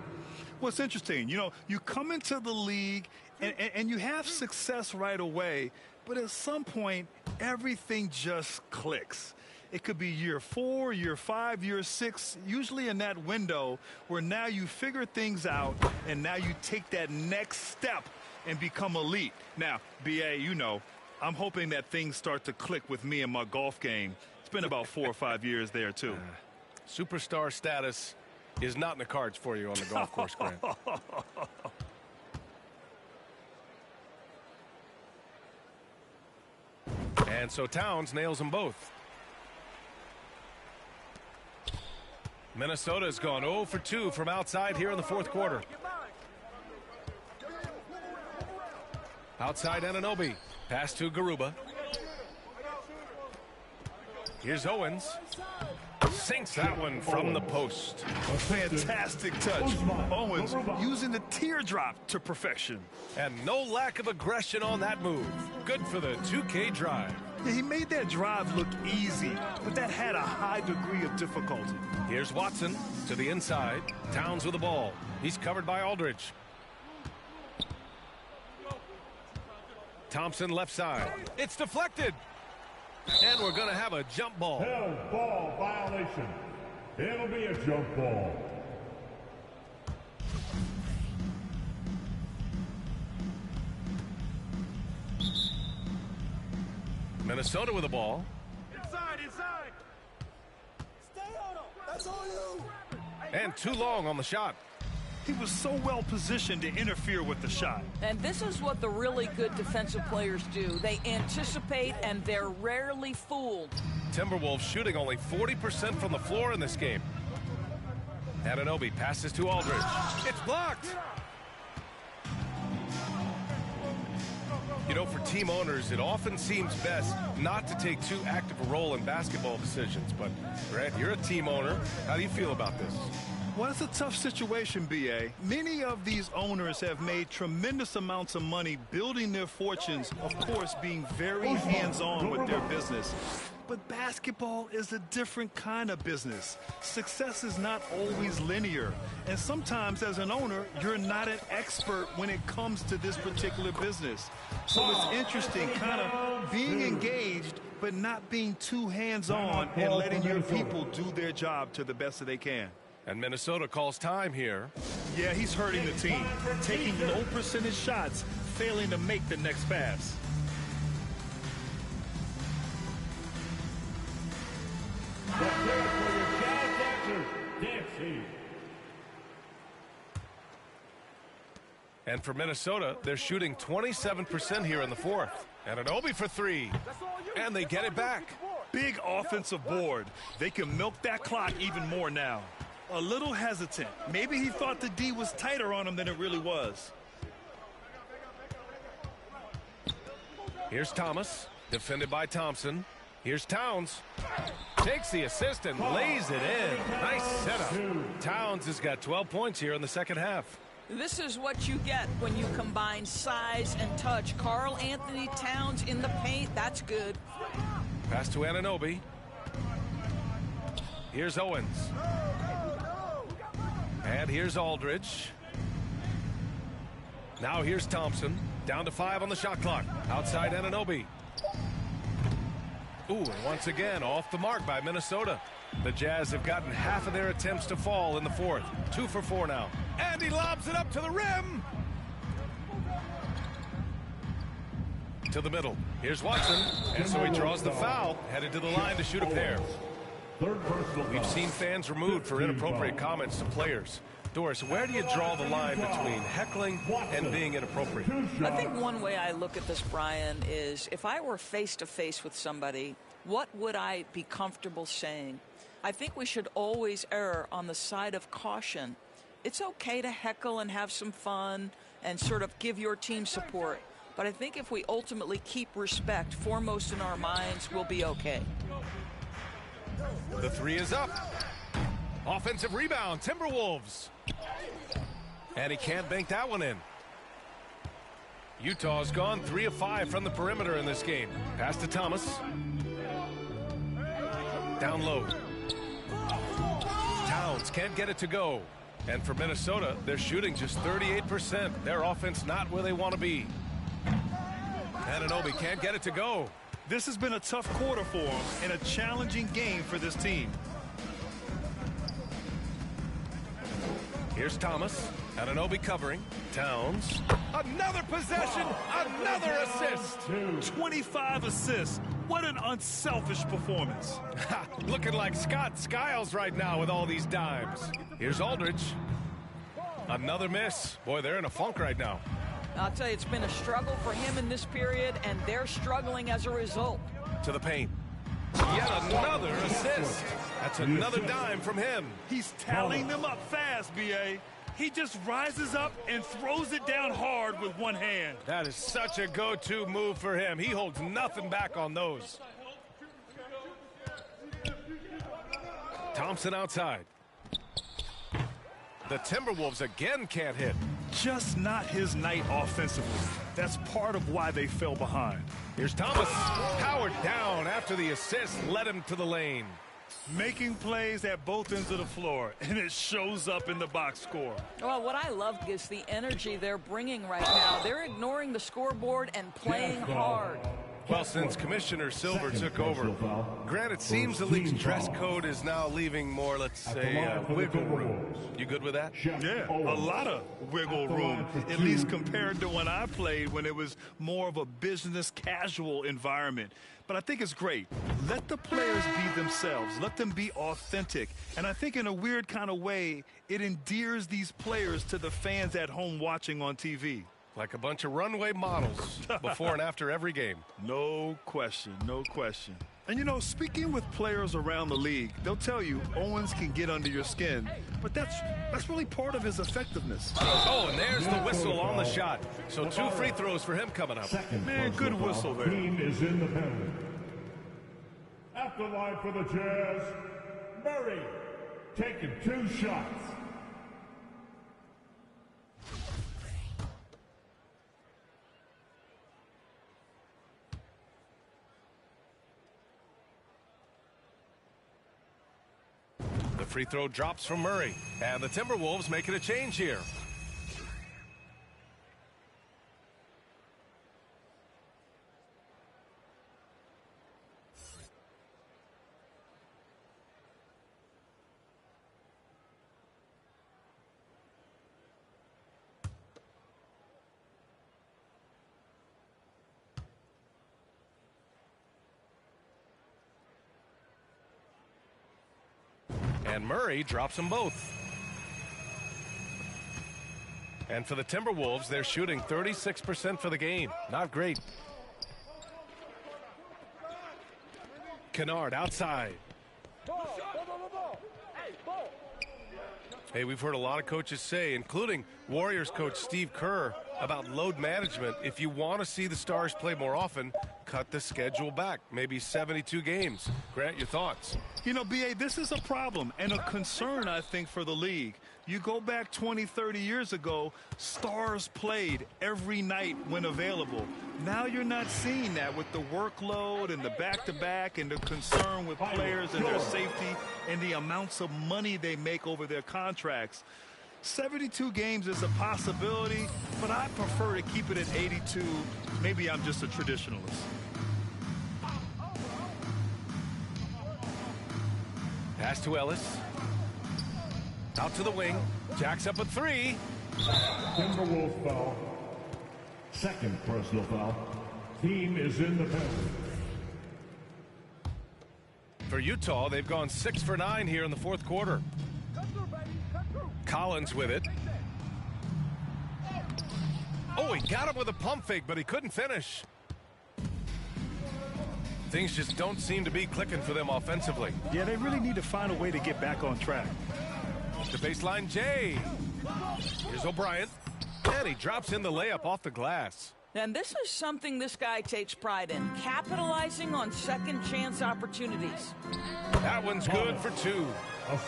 Well, it's interesting. You know, you come into the league and you have success right away, but at some point, everything just clicks. It could be year 4, year 5, year 6, usually in that window where now you figure things out and now you take that next step and become elite. Now, B.A., you know, I'm hoping that things start to click with me in my golf game. It's been about 4 or 5 years there, too. Superstar status is not in the cards for you on the golf course, Grant. And so Towns nails them both. Minnesota's gone 0 for 2 from outside here in the 4th quarter. Outside Anunoby. Pass to Garuba. Here's Owens. Sinks that one from the post. A fantastic touch. Owens using the teardrop to perfection. And no lack of aggression on that move. Good for the 2K drive. Yeah, he made that drive look easy, but that had a high degree of difficulty. Here's Watson to the inside. Towns with the ball. He's covered by Aldridge. Thompson left side. It's deflected. And we're going to have a jump ball. Held ball violation. It'll be a jump ball. Minnesota with the ball. Inside. Stay on him. That's all you. And too long on the shot. He was so well positioned to interfere with the shot. And this is what the really good defensive players do. They anticipate, and they're rarely fooled. Timberwolves shooting only 40% from the floor in this game. Anunoby passes to Aldridge. It's blocked. You know, for team owners, it often seems best not to take too active a role in basketball decisions. But, Grant, you're a team owner. How do you feel about this? Well, it's a tough situation, B.A. Many of these owners have made tremendous amounts of money building their fortunes, of course, being very hands-on with their business. But basketball is a different kind of business. Success is not always linear. And sometimes, as an owner, you're not an expert when it comes to this particular business. So it's interesting, kind of being engaged, but not being too hands-on and letting your people do their job to the best that they can. And Minnesota calls time here. Yeah, he's hurting the team. Taking low percentage shots, failing to make the next pass. And for Minnesota, they're shooting 27% here in the fourth. And an Obi for three. And they get it back. Big offensive board. They can milk that clock even more now. A little hesitant. Maybe he thought the D was tighter on him than it really was. Here's Thomas, defended by Thompson. Here's Towns. Takes the assist and lays it in. Nice setup. Towns has got 12 points here in the second half. This is what you get when you combine size and touch. Karl Anthony Towns in the paint. That's good. Pass to Anunoby. Here's Owens. And here's Aldridge. Now here's Thompson. Down to 5 on the shot clock. Outside Anunoby. Ooh, and once again off the mark by Minnesota. The Jazz have gotten half of their attempts to fall in the fourth. 2 for 4 now. And he lobs it up to the rim. To the middle. Here's Watson. And so he draws the foul. Headed to the line to shoot a pair. We've seen fans removed for inappropriate comments to players. Doris, where do you draw the line between heckling and being inappropriate? I think one way I look at this, Brian, is if I were face-to-face with somebody, what would I be comfortable saying? I think we should always err on the side of caution. It's okay to heckle and have some fun and sort of give your team support. But I think if we ultimately keep respect foremost in our minds, we'll be okay. The three is up. Offensive rebound, Timberwolves. And he can't bank that one in. Utah's gone 3 of 5 from the perimeter in this game. Pass to Thomas. Down low. Towns can't get it to go. And for Minnesota, they're shooting just 38%. Their offense not where they want to be. Anunoby can't get it to go. This has been a tough quarter for him and a challenging game for this team. Here's Thomas. Anunoby covering. Towns. Another possession. Another assist. 25 assists. What an unselfish performance. Looking like Scott Skiles right now with all these dimes. Here's Aldridge. Another miss. Boy, they're in a funk right now. I'll tell you, it's been a struggle for him in this period, and they're struggling as a result. To the paint. Yet another assist. That's another dime from him. He's tallying them up fast, B.A. He just rises up and throws it down hard with one hand. That is such a go-to move for him. He holds nothing back on those. Thompson outside. The Timberwolves again can't hit. Just not his night offensively. That's part of why they fell behind. Here's Thomas. Powered down after the assist led him to the lane. Making plays at both ends of the floor, and it shows up in the box score. Well, what I love is the energy they're bringing right now. They're ignoring the scoreboard and playing hard. Well, since Commissioner Silver took over, granted, it seems the league's dress code is now leaving more, let's say, wiggle room. You good with that? Yeah, a lot of wiggle room, at least compared to when I played, when it was more of a business casual environment. But I think it's great. Let the players be themselves. Let them be authentic. And I think in a weird kind of way, it endears these players to the fans at home watching on TV. Like a bunch of runway models before and after every game. No question, no question. And, you know, speaking with players around the league, they'll tell you Owens can get under your skin, but that's really part of his effectiveness. Oh, and there's the whistle on the shot. So 2 free throws for him coming up. Man, good whistle there. Team is in the penalty. At the line for the Jazz, Murray taking 2 shots. The free throw drops from Murray. And the Timberwolves making a change here. And Murray drops them both. And for the Timberwolves, they're shooting 36% for the game. Not great. Kennard outside. Hey, we've heard a lot of coaches say, including Warriors coach Steve Kerr, about load management. If you want to see the Stars play more often, cut the schedule back, maybe 72 games. Grant, your thoughts? You know, B.A., this is a problem and a concern, I think, for the league. You go back 20, 30 years ago, Stars played every night when available. Now you're not seeing that with the workload and the back-to-back and the concern with players and their safety and the amounts of money they make over their contracts. 72 games is a possibility, but I prefer to keep it at 82. Maybe I'm just a traditionalist. Pass to Ellis. Out to the wing. Jacks up a three. Timberwolves foul. Second personal foul. Team is in the penalty. For Utah, they've gone 6 for 9 here in the fourth quarter. Collins with it. Oh, he got him with a pump fake, but he couldn't finish. Things just don't seem to be clicking for them offensively. Yeah, they really need to find a way to get back on track. The baseline, Jay. Here's O'Brien. And he drops in the layup off the glass. And this is something this guy takes pride in, capitalizing on second chance opportunities. That one's good for 2.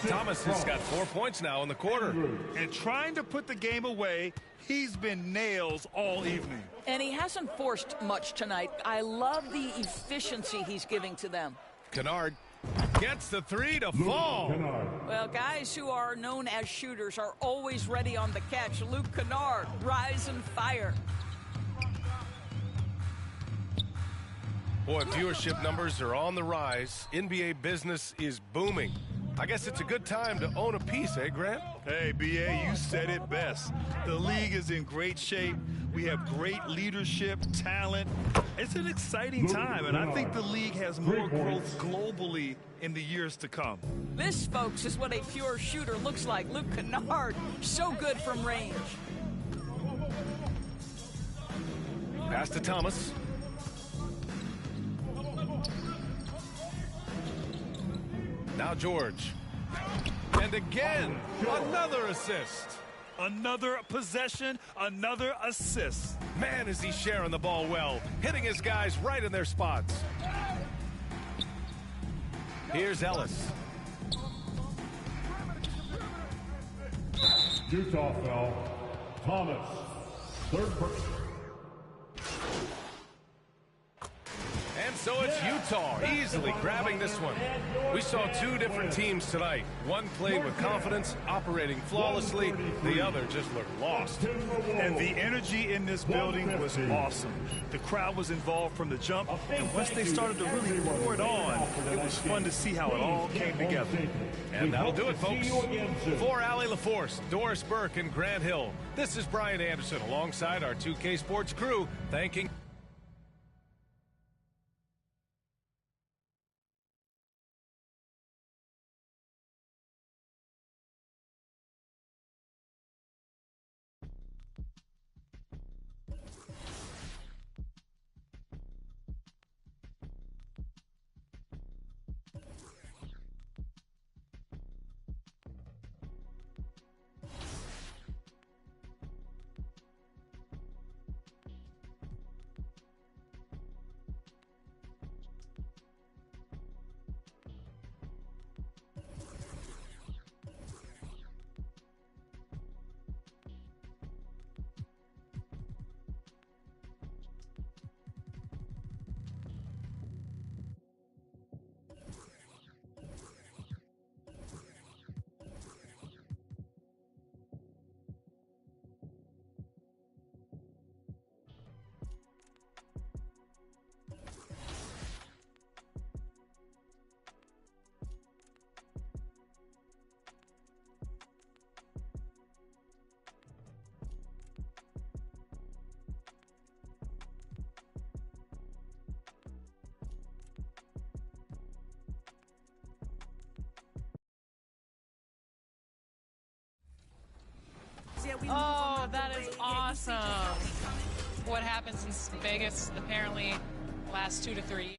Thomas has got 4 points now in the quarter. And trying to put the game away, he's been nails all evening. And he hasn't forced much tonight. I love the efficiency he's giving to them. Kennard gets the 3 to fall. Well, guys who are known as shooters are always ready on the catch. Luke Kennard, rise and fire. Boy, viewership numbers are on the rise. NBA business is booming. I guess it's a good time to own a piece, eh, Grant? Hey, B.A., you said it best. The league is in great shape. We have great leadership, talent. It's an exciting time, and I think the league has more growth globally in the years to come. This, folks, is what a pure shooter looks like. Luke Kennard, so good from range. Pass to Thomas. Now George. And again, another assist. Another possession, another assist. Man, is he sharing the ball well, hitting his guys right in their spots. Here's Ellis. Utah foul. Thomas. Third person. And so it's Utah easily grabbing this one. We saw 2 different teams tonight. One played with confidence, operating flawlessly. The other just looked lost. And the energy in this building was awesome. The crowd was involved from the jump, and once they started to really pour it on, it was fun to see how it all came together. And that'll do it, folks. For Allie LaForce, Doris Burke, and Grant Hill, this is Brian Anderson alongside our 2K Sports crew, thanking Oh, that is awesome. What happens in Vegas apparently lasts 2 to 3 years.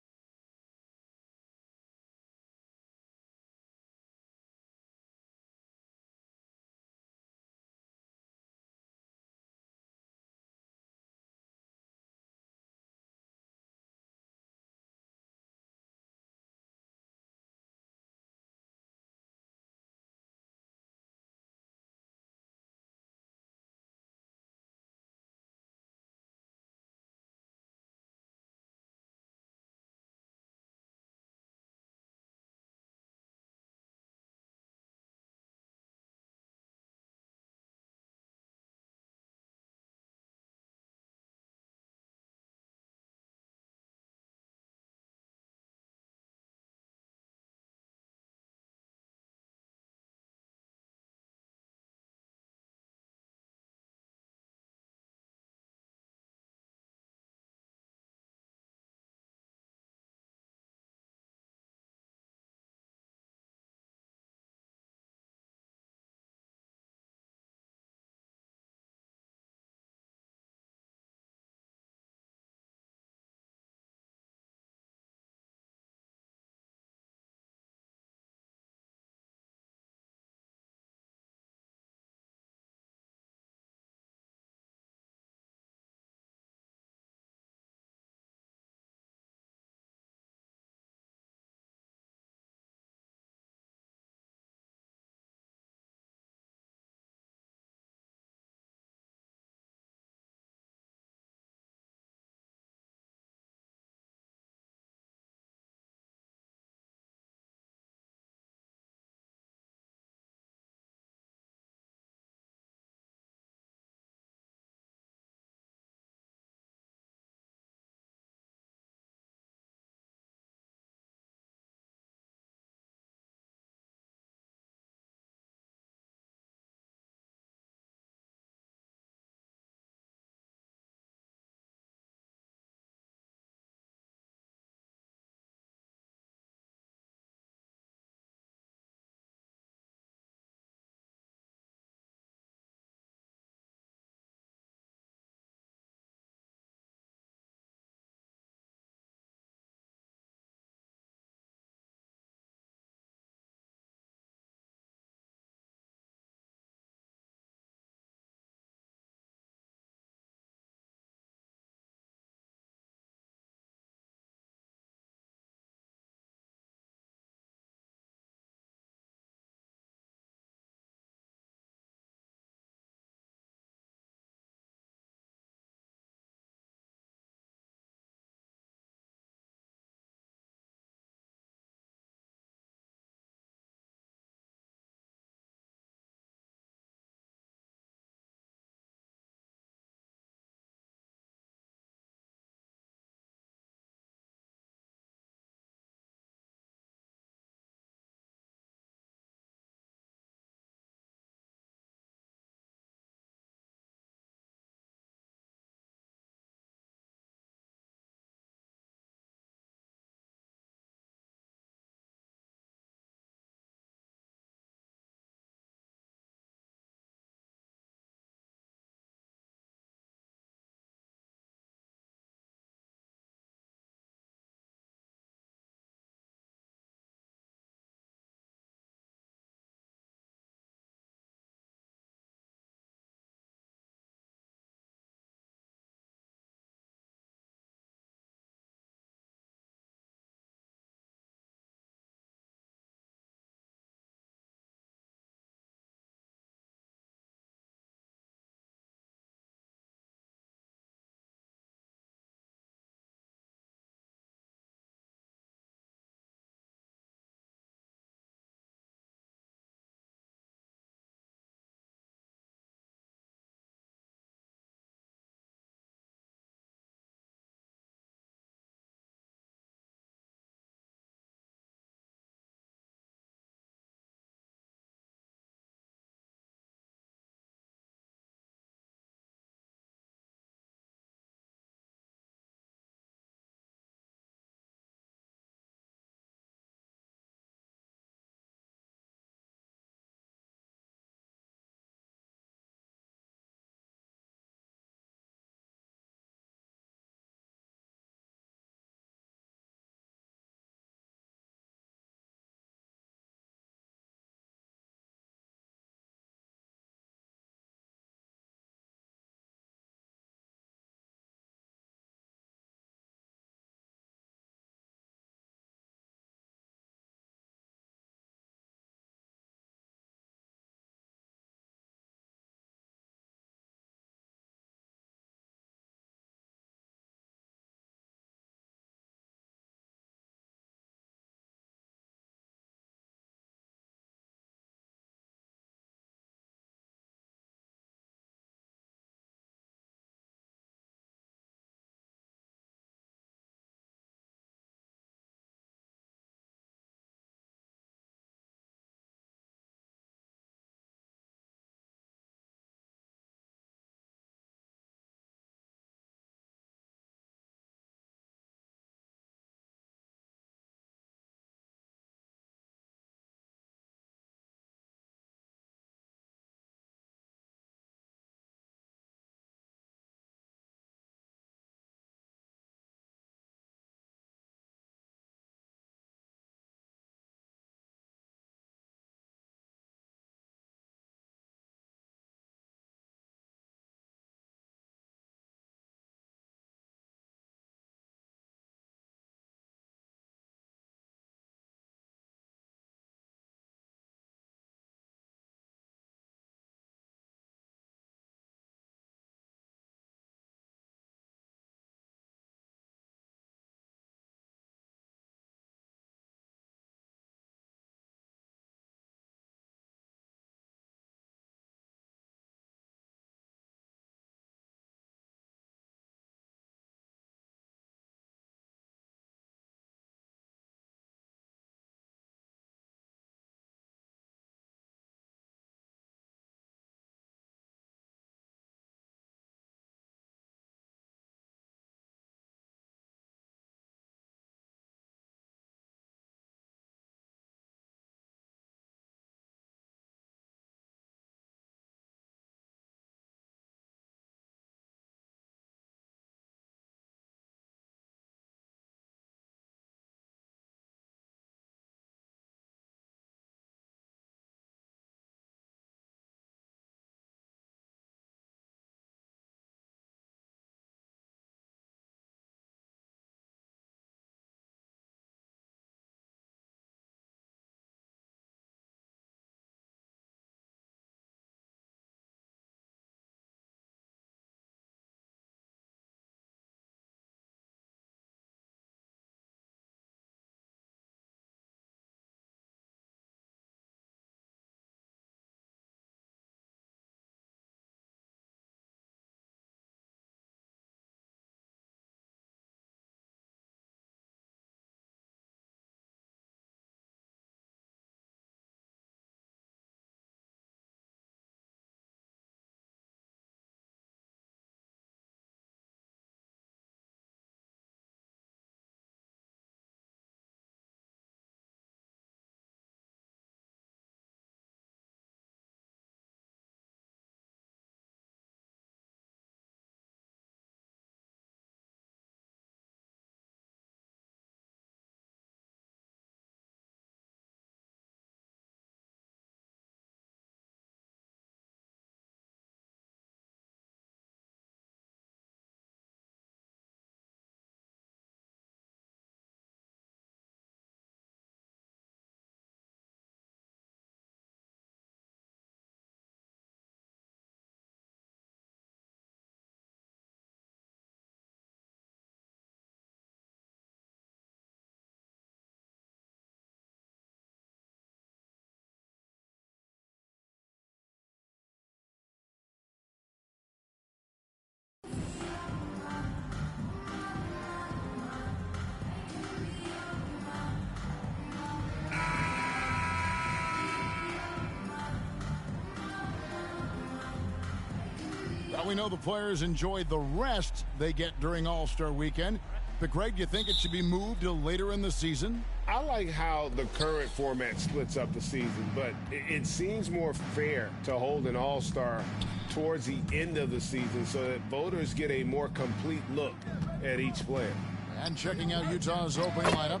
Well, we know the players enjoy the rest they get during All-Star Weekend. But, Greg, do you think it should be moved to later in the season? I like how the current format splits up the season, but it seems more fair to hold an All-Star towards the end of the season so that voters get a more complete look at each player. And checking out Utah's opening lineup,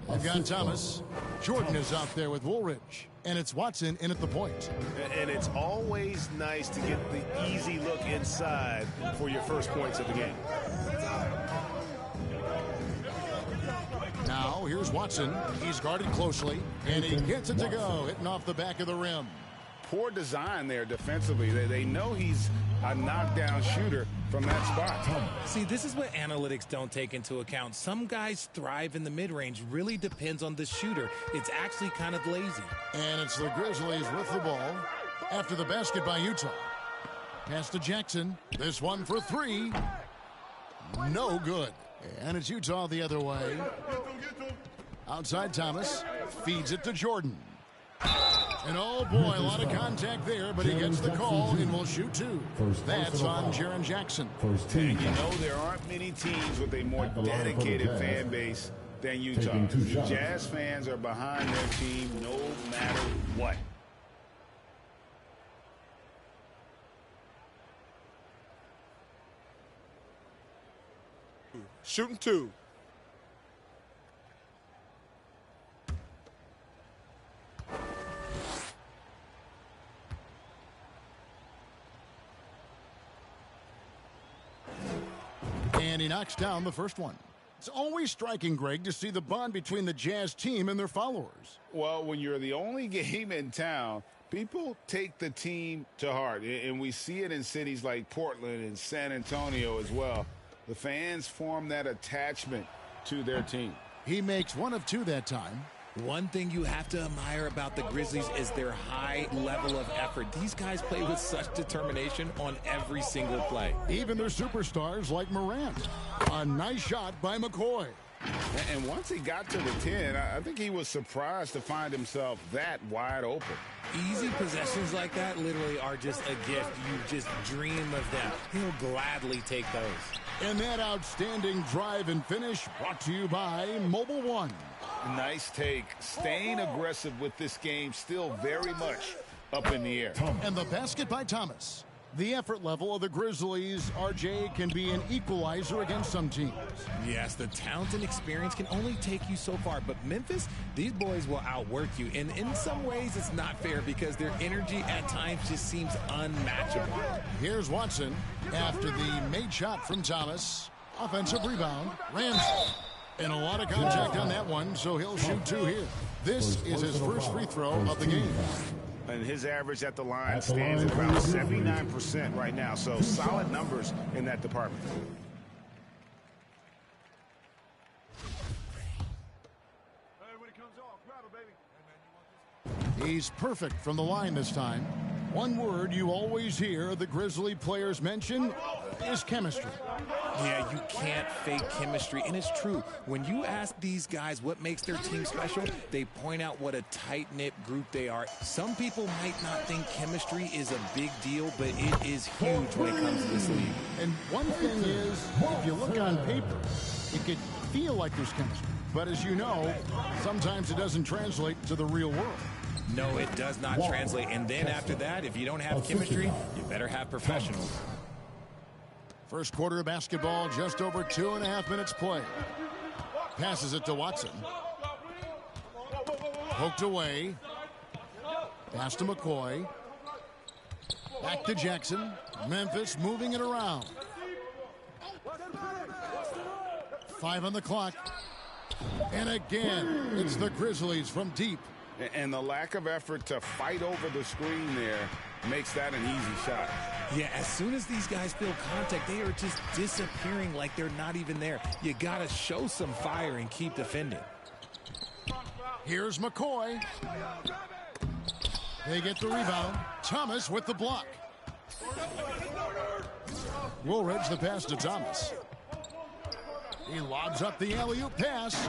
they've got Thomas. Jordan is out there with Woolridge. And it's Watson in at the point. And it's always nice to get the easy look inside for your first points of the game. Now, here's Watson. He's guarded closely, and he gets it to go, hitting off the back of the rim. Poor design there defensively. They know he's a knockdown shooter from that spot. See, this is what analytics don't take into account. Some guys thrive in the mid-range. Really depends on the shooter. It's actually kind of lazy. And it's the Grizzlies with the ball after the basket by Utah. Pass to Jackson. This one for three. No good. And it's Utah the other way. Outside Thomas. Feeds it to Jordan. And oh boy, a lot of contact there, but he gets the call and will shoot two. That's on Jaren Jackson. And you know there aren't many teams with a more dedicated fan base than Utah. Jazz fans are behind their team no matter what. Shooting two. And he knocks down the first one. It's always striking, Greg, to see the bond between the Jazz team and their followers. Well, when you're the only game in town, people take the team to heart. And we see it in cities like Portland and San Antonio as well. The fans form that attachment to their team. He makes one of two that time. One thing you have to admire about the Grizzlies is their high level of effort. These guys play with such determination on every single play. Even their superstars like Morant. A nice shot by McCoy. And once he got to the 10, I think he was surprised to find himself that wide open. Easy possessions like that literally are just a gift. You just dream of them. He'll gladly take those. And that outstanding drive and finish brought to you by Mobile One. Nice take. Staying aggressive with this game, still very much up in the air. And the basket by Thomas. The effort level of the Grizzlies, RJ, can be an equalizer against some teams. Yes, the talent and experience can only take you so far. But Memphis, these boys will outwork you. And in some ways, it's not fair because their energy at times just seems unmatchable. Here's Watson after the made shot from Thomas. Offensive rebound. Ramsey. And a lot of contact on that one, so he'll shoot two here. This is his first free throw of the game. And his average at the line stands at about 79% right now, so solid numbers in that department. He's perfect from the line this time. One word you always hear the Grizzly players mention is chemistry. Yeah, you can't fake chemistry, and it's true. When you ask these guys what makes their team special, they point out what a tight-knit group they are. Some people might not think chemistry is a big deal, but it is huge when it comes to this league. And one thing is, if you look on paper, it could feel like there's chemistry. But as you know, sometimes it doesn't translate to the real world. No, it does not translate. And then after that, if you don't have chemistry, you better have professionals. First quarter of basketball, just over 2.5 minutes play. Passes it to Watson. Poked away. Pass to McCoy. Back to Jackson. Memphis moving it around. 5 on the clock. And again, it's the Grizzlies from deep. And the lack of effort to fight over the screen there makes that an easy shot. Yeah, as soon as these guys feel contact, they are just disappearing like they're not even there. You got to show some fire and keep defending. Here's McCoy. They get the rebound. Thomas with the block. Woolridge the pass to Thomas. He lobs up the alley-oop pass.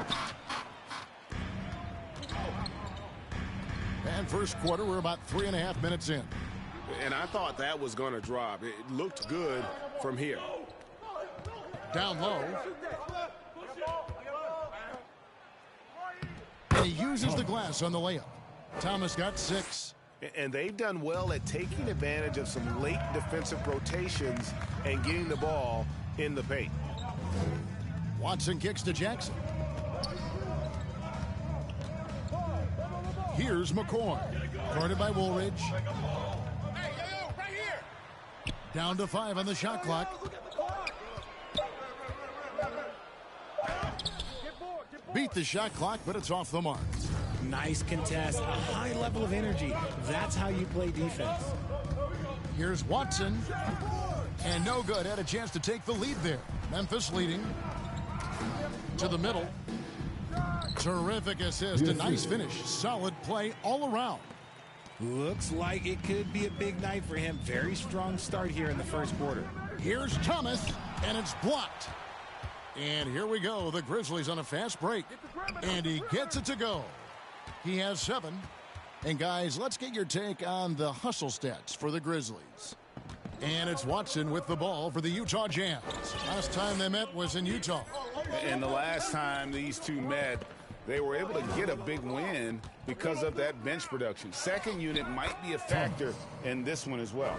And first quarter, we're about 3.5 minutes in. And I thought that was going to drop. It looked good from here. Down low. And he uses the glass on the layup. Thomas got 6. And they've done well at taking advantage of some late defensive rotations and getting the ball in the paint. Watson kicks to Jackson. Here's McCoy. Guarded by Woolridge. Down to 5 on the shot clock. Beat the shot clock, but it's off the mark. Nice contest, a high level of energy. That's how you play defense. Here's Watson. And no good. Had a chance to take the lead there. Memphis leading. To the middle. Terrific assist. A nice finish. Solid play all around. Looks like it could be a big night for him. Very strong start here in the first quarter. Here's Thomas, and it's blocked. And here we go. The Grizzlies on a fast break. And he gets it to go. He has 7. And guys, let's get your take on the hustle stats for the Grizzlies. And it's Watson with the ball for the Utah Jazz. Last time they met was in Utah. And the last time these two met, they were able to get a big win because of that bench production. Second unit might be a factor in this one as well.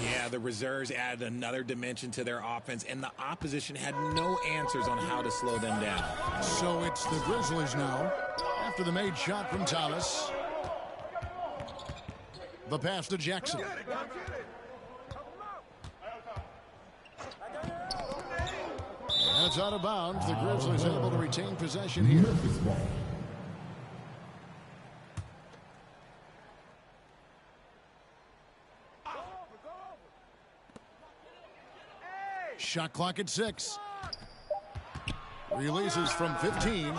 Yeah, the reserves added another dimension to their offense, and the opposition had no answers on how to slow them down. So it's the Grizzlies now. After the made shot from Thomas. The pass to Jackson. And it's out of bounds. The Grizzlies able to retain possession here. Shot clock at 6. Releases from 15.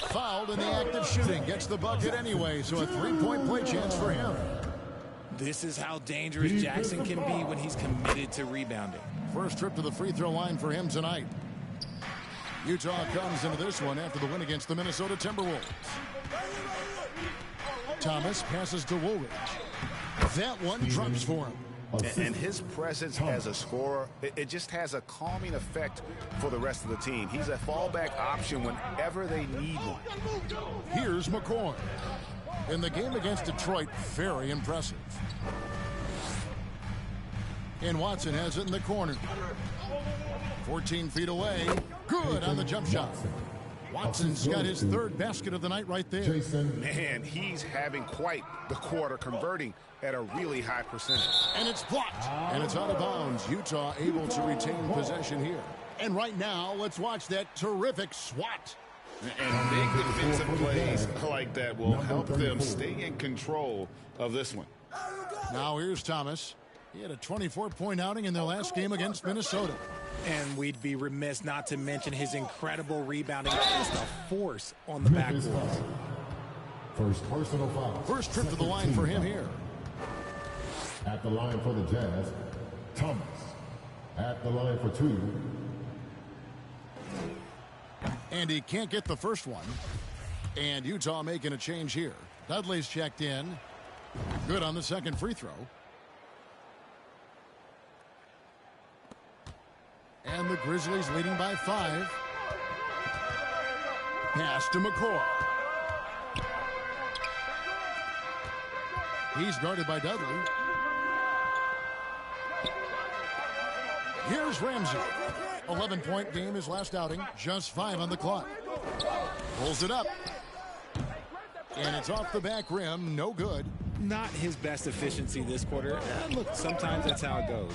Fouled in the act of shooting. Gets the bucket anyway, so a 3-point play chance for him. This is how dangerous Jackson can be when he's committed to rebounding. First trip to the free throw line for him tonight. Utah comes into this one after the win against the Minnesota Timberwolves. Thomas passes to Woolridge. That one drops for him. And his presence as a scorer, it just has a calming effect for the rest of the team. He's a fallback option whenever they need one. Here's McCoy. In the game against Detroit, very impressive. And Watson has it in the corner. 14 feet away. Good on the jump shot. Watson's got his 3rd basket of the night right there. Man, he's having quite the quarter, converting at a really high percentage. And it's blocked. And it's out of bounds. Utah able to retain possession here. And right now, let's watch that terrific swat. And big defensive plays like that will help them stay in control of this one. Now here's Thomas. He had a 24-point outing in their last game against Minnesota. And we'd be remiss not to mention his incredible rebounding. Just a force on the backboard. First personal foul. First trip to the line for him here. At the line for the Jazz, Thomas. At the line for 2. And he can't get the first one. And Utah making a change here. Dudley's checked in. Good on the second free throw. And the Grizzlies leading by 5. Pass to McCoy. He's guarded by Dudley. Here's Ramsey. 11-point game his last outing. Just 5 on the clock. Pulls it up. And it's off the back rim. No good. Not his best efficiency this quarter. Look, sometimes that's how it goes.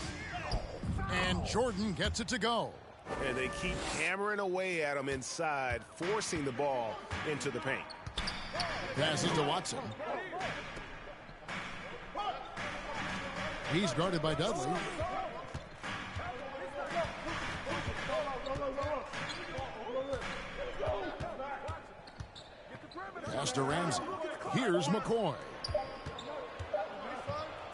And Jordan gets it to go. And they keep hammering away at him inside, forcing the ball into the paint. Passes to Watson. He's guarded by Dudley. Pass to Ramsey. Here's McCoy.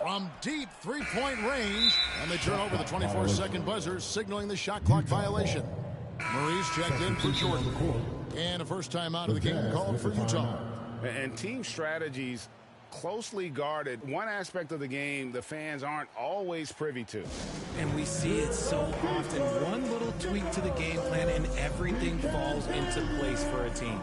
From deep 3-point range. And they turn over the 24-second buzzer, signaling the shot clock violation. Murray's checked in for Jordan. And a first time out of the game called for Utah. And team strategies closely guarded. One aspect of the game the fans aren't always privy to. And we see it so often. One little tweak to the game plan and everything falls into place for a team.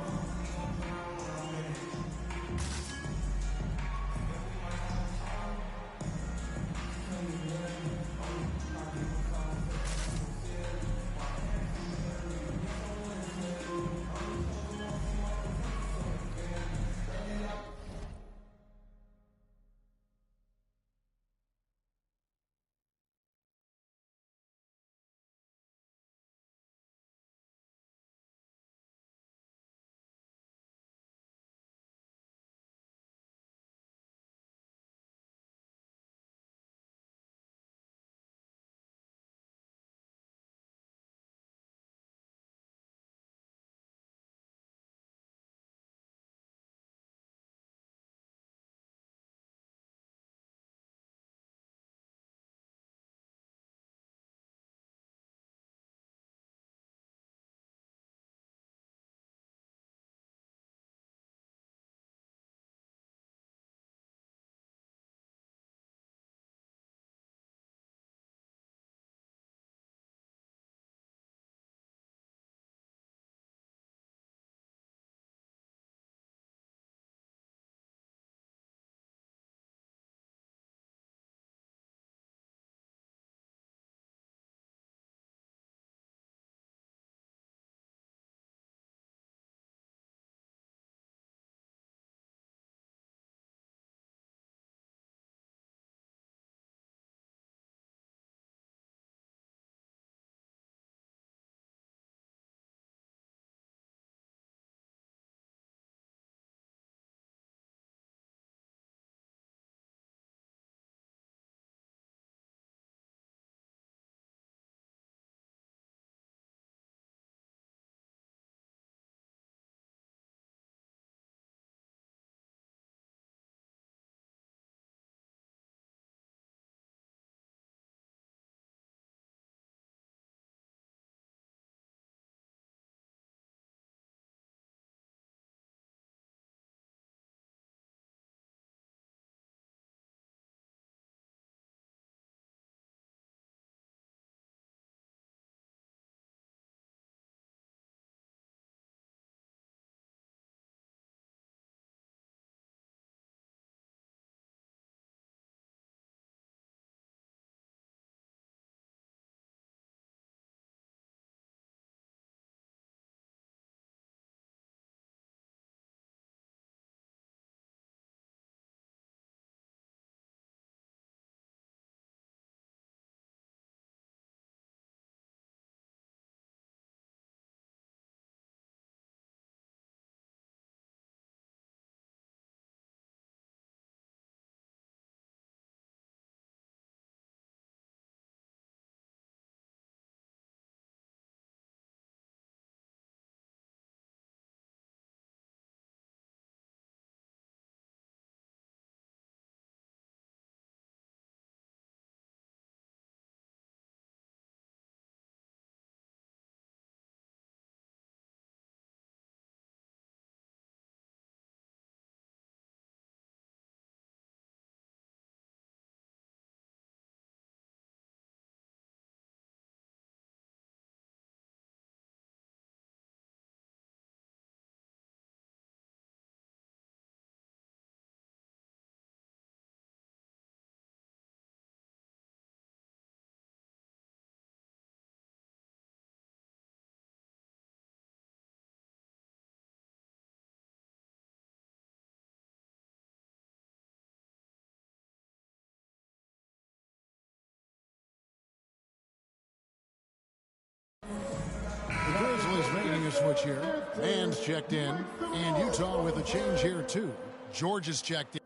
The Grizzlies making a switch here. Man's checked in. And Utah with a change here, too. George is checked in.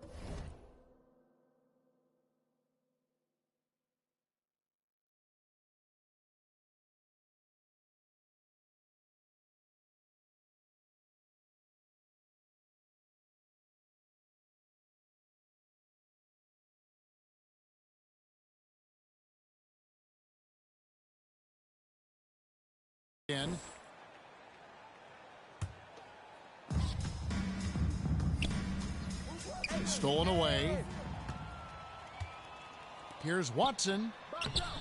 In. Stolen away. Here's Watson.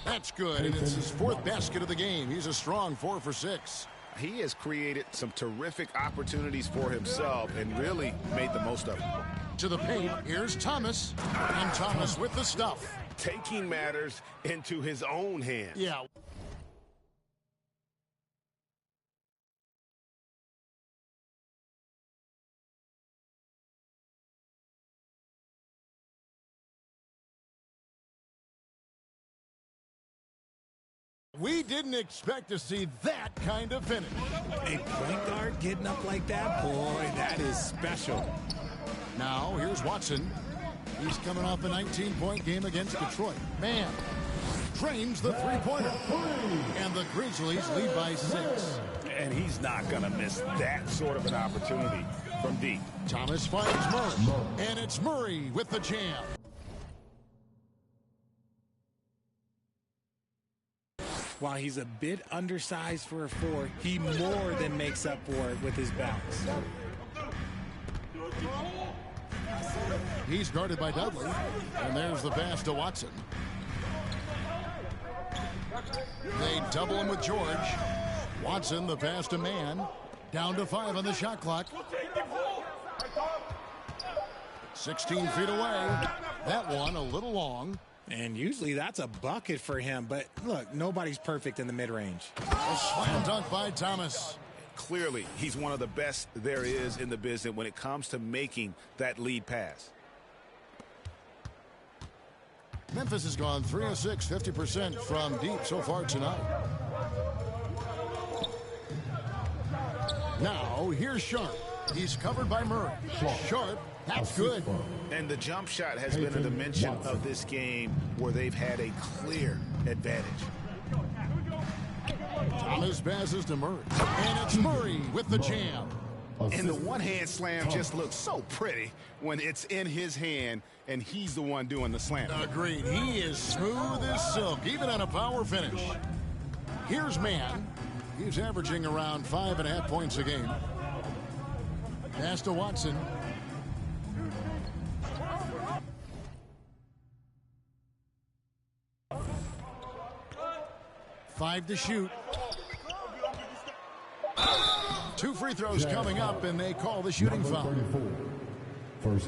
That's good, and it's his fourth basket of the game. He's a strong 4 for 6. He has created some terrific opportunities for himself and really made the most of it. To the paint, here's Thomas. And Thomas with the stuff. Taking matters into his own hands. Yeah. We didn't expect to see that kind of finish. A point guard getting up like that, boy, that is special. Now, here's Watson. He's coming off a 19-point game against Detroit. Man, trains the three-pointer. And the Grizzlies lead by 6. And he's not going to miss that sort of an opportunity from deep. Thomas finds Murray. And it's Murray with the jam. While he's a bit undersized for a 4, he more than makes up for it with his bounce. He's guarded by Dudley. And there's the pass to Watson. They double him with George. Watson, the pass to Mann. Down to 5 on the shot clock. 16 feet away. That one a little long. And usually that's a bucket for him. But look, nobody's perfect in the mid-range. A slam dunk by Thomas. Clearly, he's one of the best there is in the business when it comes to making that lead pass. Memphis has gone 3 of 6, 50% from deep so far tonight. Now, here's Sharp. He's covered by Murray. Sharp, that's good. And the jump shot has been a dimension of this game where they've had a clear advantage. Thomas passes to Murray. And it's Murray with the jam. And the one-hand slam just looks so pretty when it's in his hand and he's the one doing the slam. Agreed. He is smooth as silk, even on a power finish. Here's Mann. He's averaging around 5.5 points a game. Pass to Watson. Five to shoot. 2 free throws coming up, and they call the shooting foul.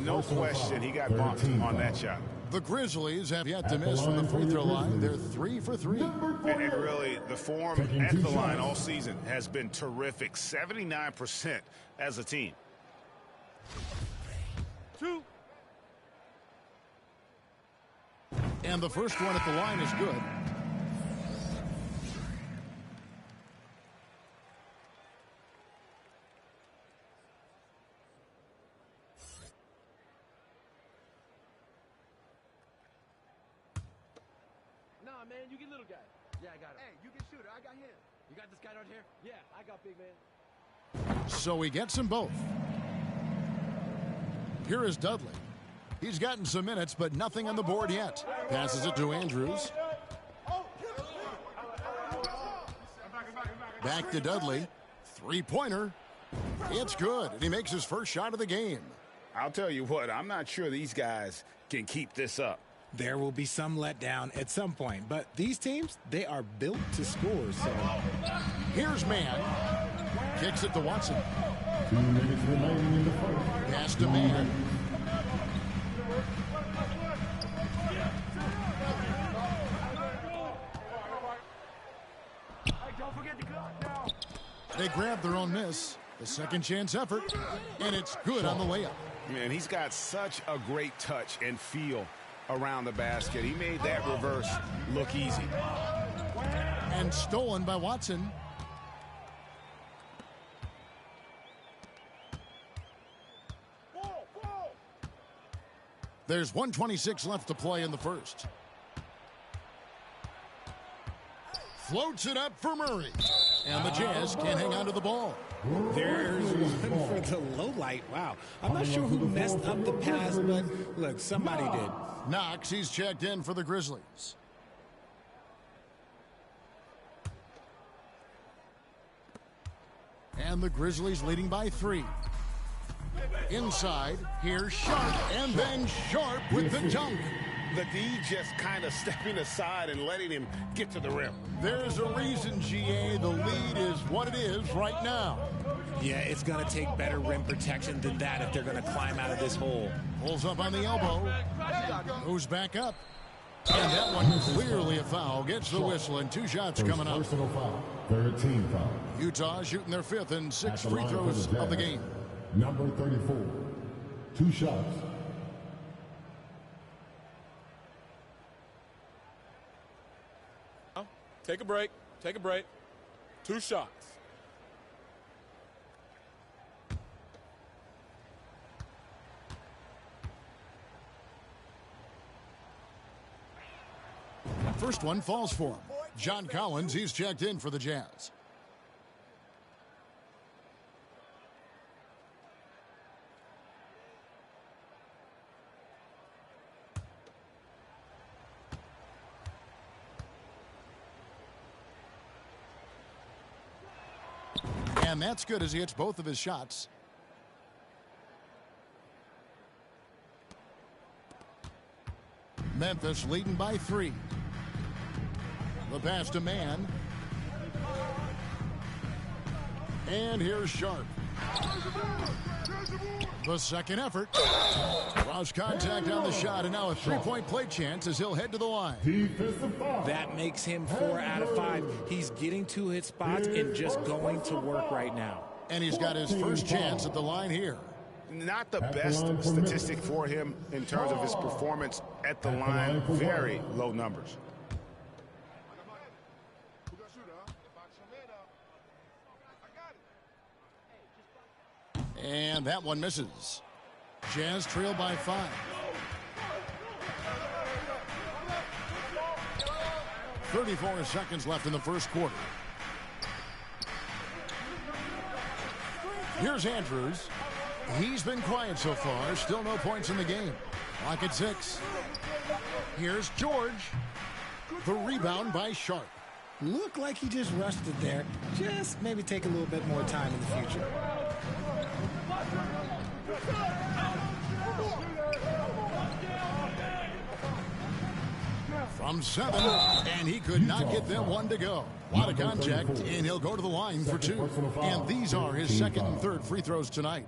No question, he got bumped on that shot. The Grizzlies have yet to miss from the free throw line. They're 3 for 3. And really, the form at the line all season has been terrific. 79% as a team. 2. And the first one at the line is good. Man, you get little guy. Yeah, I got him. Hey, you get shooter. I got him. You got this guy right here? Yeah, I got big man. So he gets them both. Here is Dudley. He's gotten some minutes, but nothing on the board yet. Passes it to Andrews. Back to Dudley. Three-pointer. It's good, and he makes his first shot of the game. I'll tell you what, I'm not sure these guys can keep this up. There will be some letdown at some point, but these teams, they are built to score. So here's Mann. Kicks it to Watson. 2 minutes remaining in the first. Pass to Mann. Don't forget the clock now. They grab their own miss. The second chance effort, and it's good on the layup. Man, he's got such a great touch and feel around the basket. He made that reverse look easy. And stolen by Watson. There's 1:26 left to play in the first. Floats it up for Murray. And the Jazz can't hang on to the ball. There's one for the low light. Wow. I'm not sure who messed up the pass, but look, somebody did. Knox, he's checked in for the Grizzlies. And the Grizzlies leading by 3. Inside, here's Sharp, and then Sharp with the dunk. The D just kind of stepping aside and letting him get to the rim. There's a reason, GA, the lead is what it is right now. Yeah, it's going to take better rim protection than that if they're going to climb out of this hole. Pulls up on the elbow. Goes back up. And that one clearly a foul. Gets the whistle, and 2 shots coming up. Personal foul. 13 foul. Utah shooting their 5th and 6th free throws of the game. Number 34. 2 shots. Take a break. Take a break. 2 shots. First one falls for him. John Collins, he's checked in for the Jazz. And that's good as he hits both of his shots. Memphis leading by 3. The pass to Mann. And here's Sharp. The second effort. Cross contact on the shot, and now a 3-point play chance as he'll head to the line. That makes him 4 out of 5. He's getting to his spots and just going to work right now. And he's got his first chance at the line here. Not the best statistic for him in terms of his performance at the line. Very low numbers. And that one misses. Jazz trail by 5. .34 seconds left in the first quarter. Here's Andrews. He's been quiet so far. Still no points in the game. Clock at 6. Here's George. The rebound by Sharp. Looked like he just rushed it there. Just maybe take a little bit more time in the future. From 7, and he could not get them one to go. A lot of contact, and he'll go to the line for 2. And these are his second and third free throws tonight.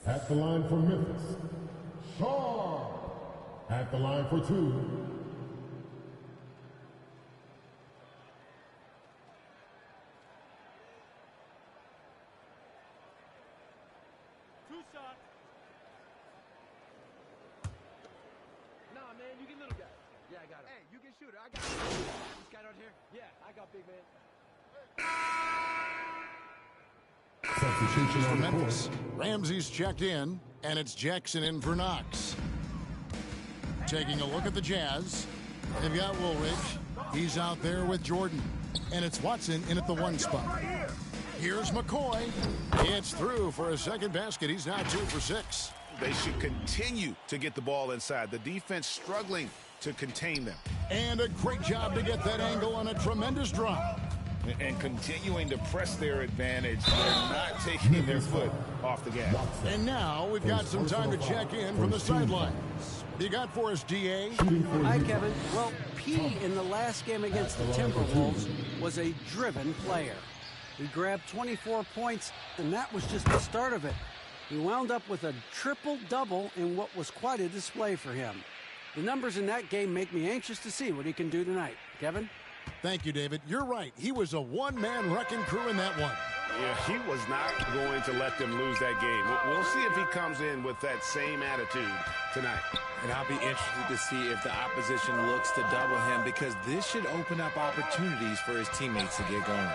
At the line for Memphis, Shaw. At the line for 2, 2 shots. Nah, man, you get little guy. Yeah, I got him. Hey, you get shooter. I got him. This guy right here? Yeah, I got big man. substitution For on the Memphis, court. Ramsey's checked in, and it's Jackson in for Knox. Taking a look at the Jazz, they've got Woolridge. He's out there with Jordan, and it's Watson in at the 1 spot. Here's McCoy. It's through for a second basket. He's now 2 for 6. They should continue to get the ball inside. The defense struggling to contain them. And a great job to get that angle on a tremendous drop. And continuing to press their advantage. They're not taking their foot off the gas. And now we've got some time to check in from the sidelines. What do you got for us, DA? Hi, Kevin. Well, P in the last game against the Timberwolves was a driven player. He grabbed 24 points, and that was just the start of it. He wound up with a triple-double in what was quite a display for him. The numbers in that game make me anxious to see what he can do tonight. Kevin? Thank you, David. You're right. He was a one-man wrecking crew in that one. Yeah, he was not going to let them lose that game. We'll see if he comes in with that same attitude tonight. And I'll be interested to see if the opposition looks to double him, because this should open up opportunities for his teammates to get going.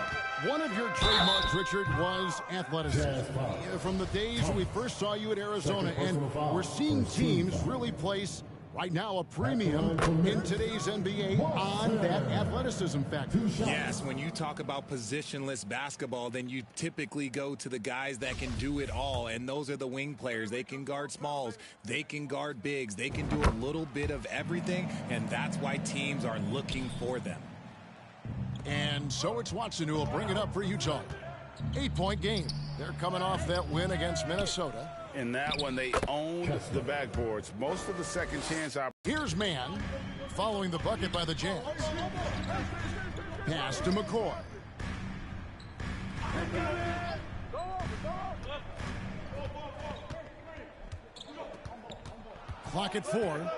One of your trademarks, Richard, was athleticism. From the days we first saw you at Arizona, and we're seeing teams really place right now a premium in today's NBA on that athleticism factor. Yes, when you talk about positionless basketball, then you typically go to the guys that can do it all, and those are the wing players. They can guard smalls, they can guard bigs, they can do a little bit of everything, and that's why teams are looking for them. And so it's Watson who will bring it up for Utah. 8-point game. They're coming off that win against Minnesota. In that one, they owned the backboards. Most of the second chance Here's Mann following the bucket by the Jazz. Pass to McCoy. Clock at 4.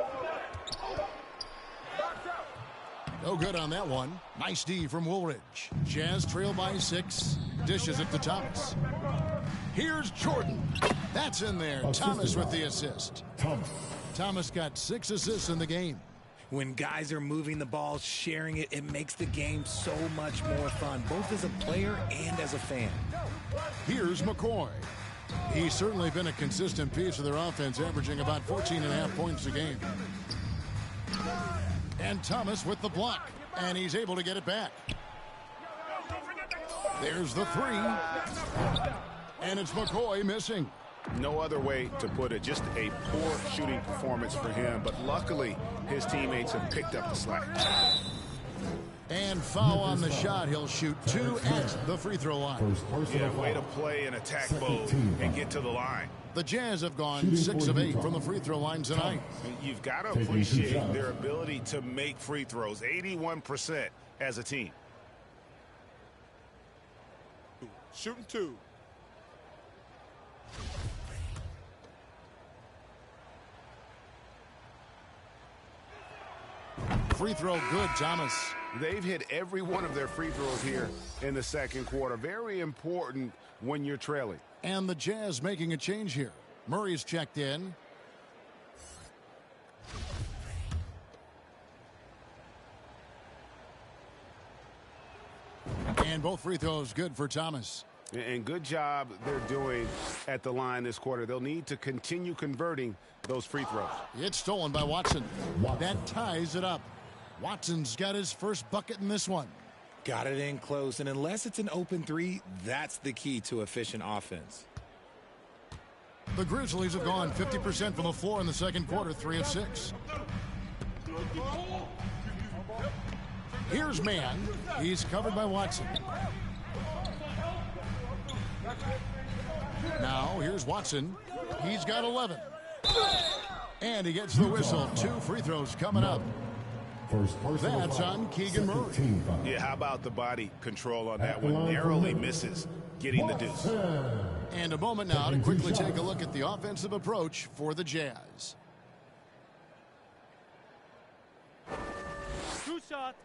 No good on that one. Nice D from Woolridge. Jazz trail by 6. Dishes it to Thomas. Here's Jordan. That's in there. Thomas with the assist. Thomas got 6 assists in the game. When guys are moving the ball, sharing it, it makes the game so much more fun, both as a player and as a fan. Here's McCoy. He's certainly been a consistent piece of their offense, averaging about 14.5 points a game. And Thomas with the block, and he's able to get it back. There's the 3. And it's McCoy missing. No other way to put it. Just a poor shooting performance for him. But luckily, his teammates have picked up the slack. And foul on the shot. He'll shoot 2 at the free throw line. Yeah, way to play in attack mode and get to the line. The Jazz have gone 6 of 8 from the free throw line tonight. You've got to appreciate their ability to make free throws. 81% as a team. Shooting 2. Free throw good, Thomas. They've hit every one of their free throws here in the second quarter. Very important when you're trailing. And the Jazz making a change here. Murray's checked in. And both free throws good for Thomas. And good job they're doing at the line this quarter. They'll need to continue converting those free throws. It's stolen by Watson. That ties it up. Watson's got his first bucket in this one. Got it in close, and unless it's an open 3, that's the key to efficient offense. The Grizzlies have gone 50% from the floor in the second quarter, 3 of 6. Here's Mann. He's covered by Watson. Now, here's Watson. He's got 11. And he gets the whistle. 2 free throws coming up. That's on Keegan Murray. Yeah, how about the body control on that one? Narrowly misses getting the deuce. And a moment now to quickly take a look at the offensive approach for the Jazz. 2 shots.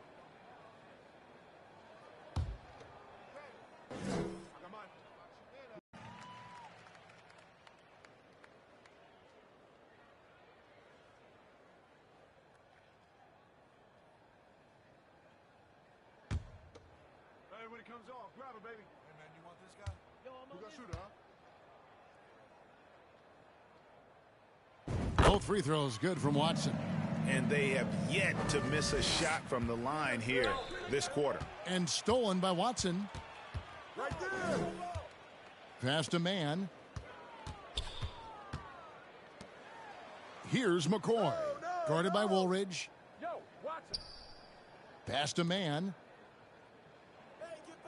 Hey, when it comes off, grab it, baby. Hey, man, you want this guy? Yo, I'm gonna shoot, huh? Both free throws good from Watson. And they have yet to miss a shot from the line here this quarter. And stolen by Watson. Right there. Past a man. Here's McCoy. Guarded by Woolridge. Yo, Watson. Past a man.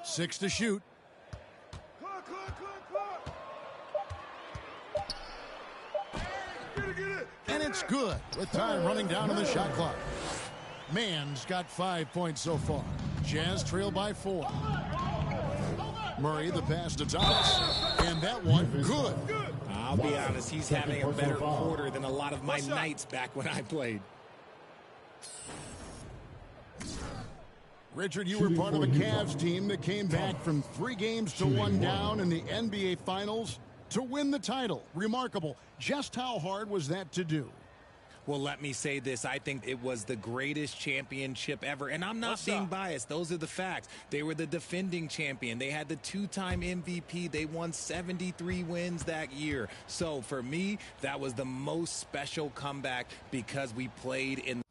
6 to shoot. Clock. Get it. And it's good with time running down on the shot clock. Mann's got 5 points so far. Jazz trail by 4. Murray the pass to Thomas. And that one good. I'll be honest, he's having a better quarter than a lot of my nights back when I played. Richard, you were part of a Cavs team that came back from 3 games to 1 down in the NBA Finals to win the title. Remarkable. Just how hard was that to do? Well, let me say this. I think it was the greatest championship ever. And I'm not being biased. Those are the facts. They were the defending champion. They had the 2-time MVP. They won 73 wins that year. So for me, that was the most special comeback because we played in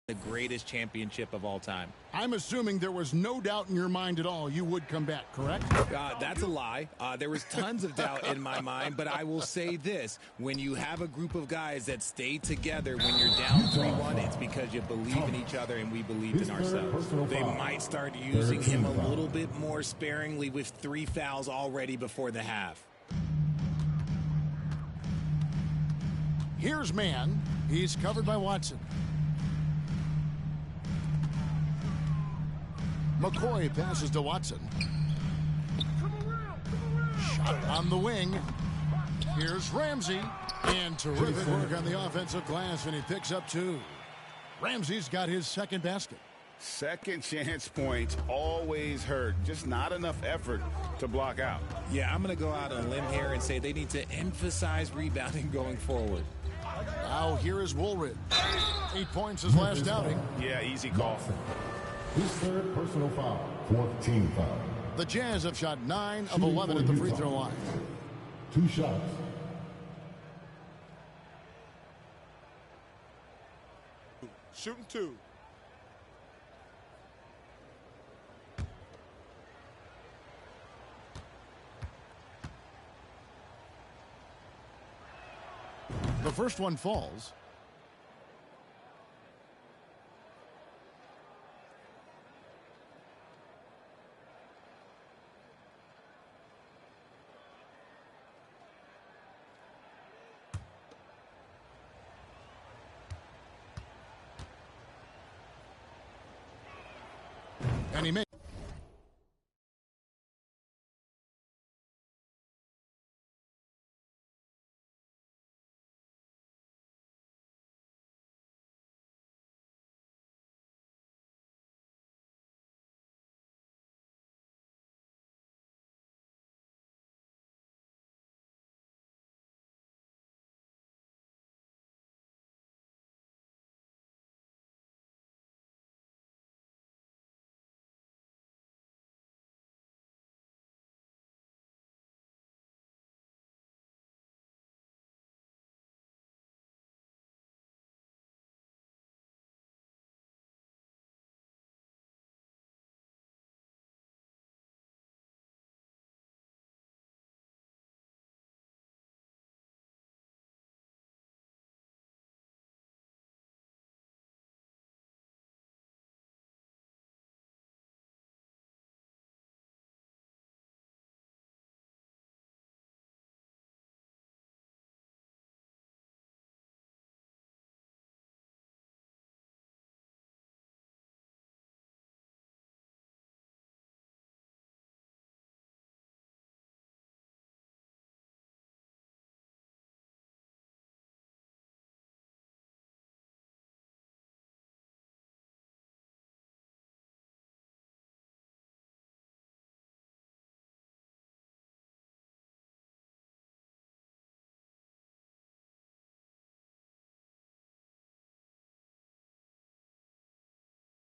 the greatest championship of all time. I'm assuming there was no doubt in your mind at all you would come back, correct? That's a lie. There was tons of doubt in my mind, but I will say this. When you have a group of guys that stay together when you're down 3-1, it's because you believe in each other and we believed in ourselves. They might start using him a little bit more sparingly with 3 fouls already before the half. Here's Mann. He's covered by Watson. McCoy passes to Watson. Shot on the wing. Here's Ramsey. And terrific work on the offensive glass, and he picks up 2. Ramsey's got his second basket. Second chance points always hurt. Just not enough effort to block out. Yeah, I'm going to go out on a limb here and say they need to emphasize rebounding going forward. Now here is Woolridge. 8 points his last outing. Yeah, easy call. His third personal foul, 4th team foul. The Jazz have shot 9 of 11 at the free throw line. 2 shots. Shooting 2. The first one falls. And he made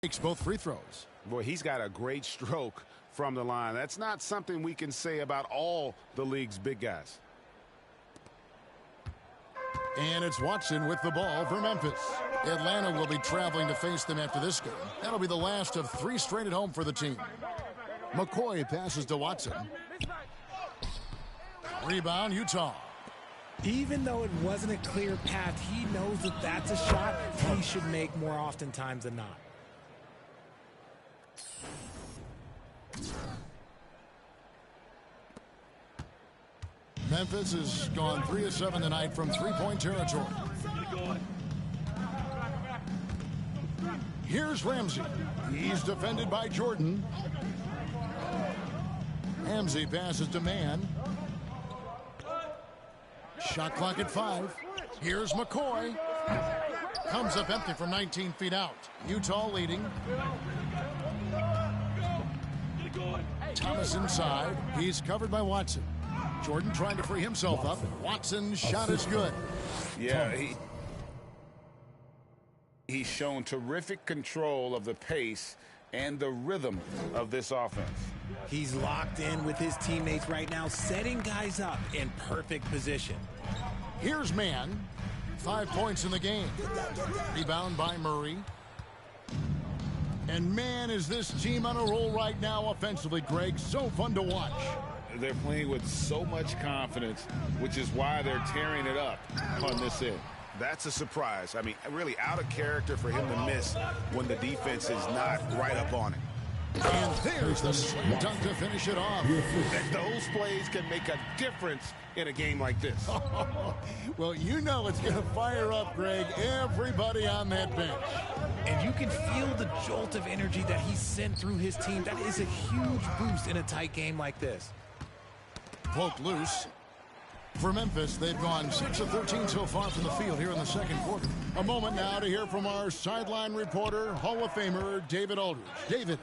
Takes both free throws. Boy, he's got a great stroke from the line. That's not something we can say about all the league's big guys. And it's Watson with the ball for Memphis. Atlanta will be traveling to face them after this game. That'll be the last of 3 straight at home for the team. McCoy passes to Watson. Rebound, Utah. Even though it wasn't a clear path, he knows that that's a shot he should make more oftentimes than not. Memphis has gone 3 of 7 tonight from three-point territory. Here's Ramsey. He's defended by Jordan. Ramsey passes to Mann. Shot clock at 5. Here's McCoy. Comes up empty from 19 feet out. Utah leading. Thomas inside. He's covered by Watson. Jordan trying to free himself up. Watson's shot is good. Yeah, he's shown terrific control of the pace and the rhythm of this offense. He's locked in with his teammates right now, setting guys up in perfect position. Here's Mann. 5 points in the game. Rebound by Murray. And man, is this team on a roll right now offensively, Greg. So fun to watch. They're playing with so much confidence, which is why they're tearing it up on this end. That's a surprise. I mean, really out of character for him to miss when the defense is not right up on him. And there's the slam dunk to finish it off. And those plays can make a difference in a game like this. Well, you know it's going to fire up, Greg, everybody on that bench. And you can feel the jolt of energy that he sent through his team. That is a huge boost in a tight game like this. Poked loose. For Memphis, they've gone 6 of 13 so far from the field here in the second quarter. A moment now to hear from our sideline reporter, Hall of Famer David Aldridge. David.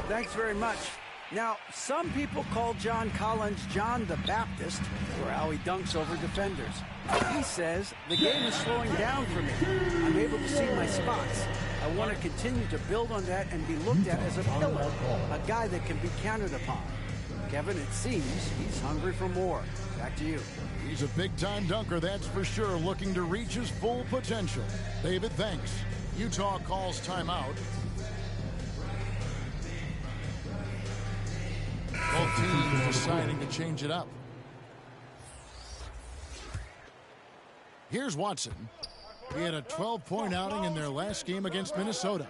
Thanks very much. Now, some people call John Collins John the Baptist for how he dunks over defenders. He says, the game is slowing down for me. I'm able to see my spots. I want to continue to build on that and be looked at as a pillar, a guy that can be counted upon. Kevin, it seems he's hungry for more. Back to you. He's a big-time dunker, that's for sure, looking to reach his full potential. David, thanks. Utah calls timeout. Both teams deciding to change it up. Here's Watson. He had a 12-point outing in their last game against Minnesota.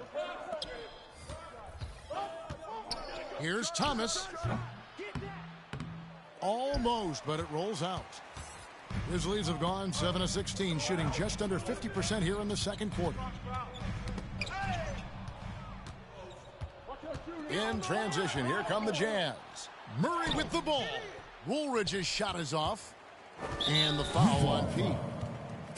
Here's Thomas. Almost, but it rolls out. Grizzlies have gone 7 of 16, shooting just under 50% here in the second quarter. In transition, here come the Jazz. Murray with the ball. Woolridge's shot is off. And the foul on Pete.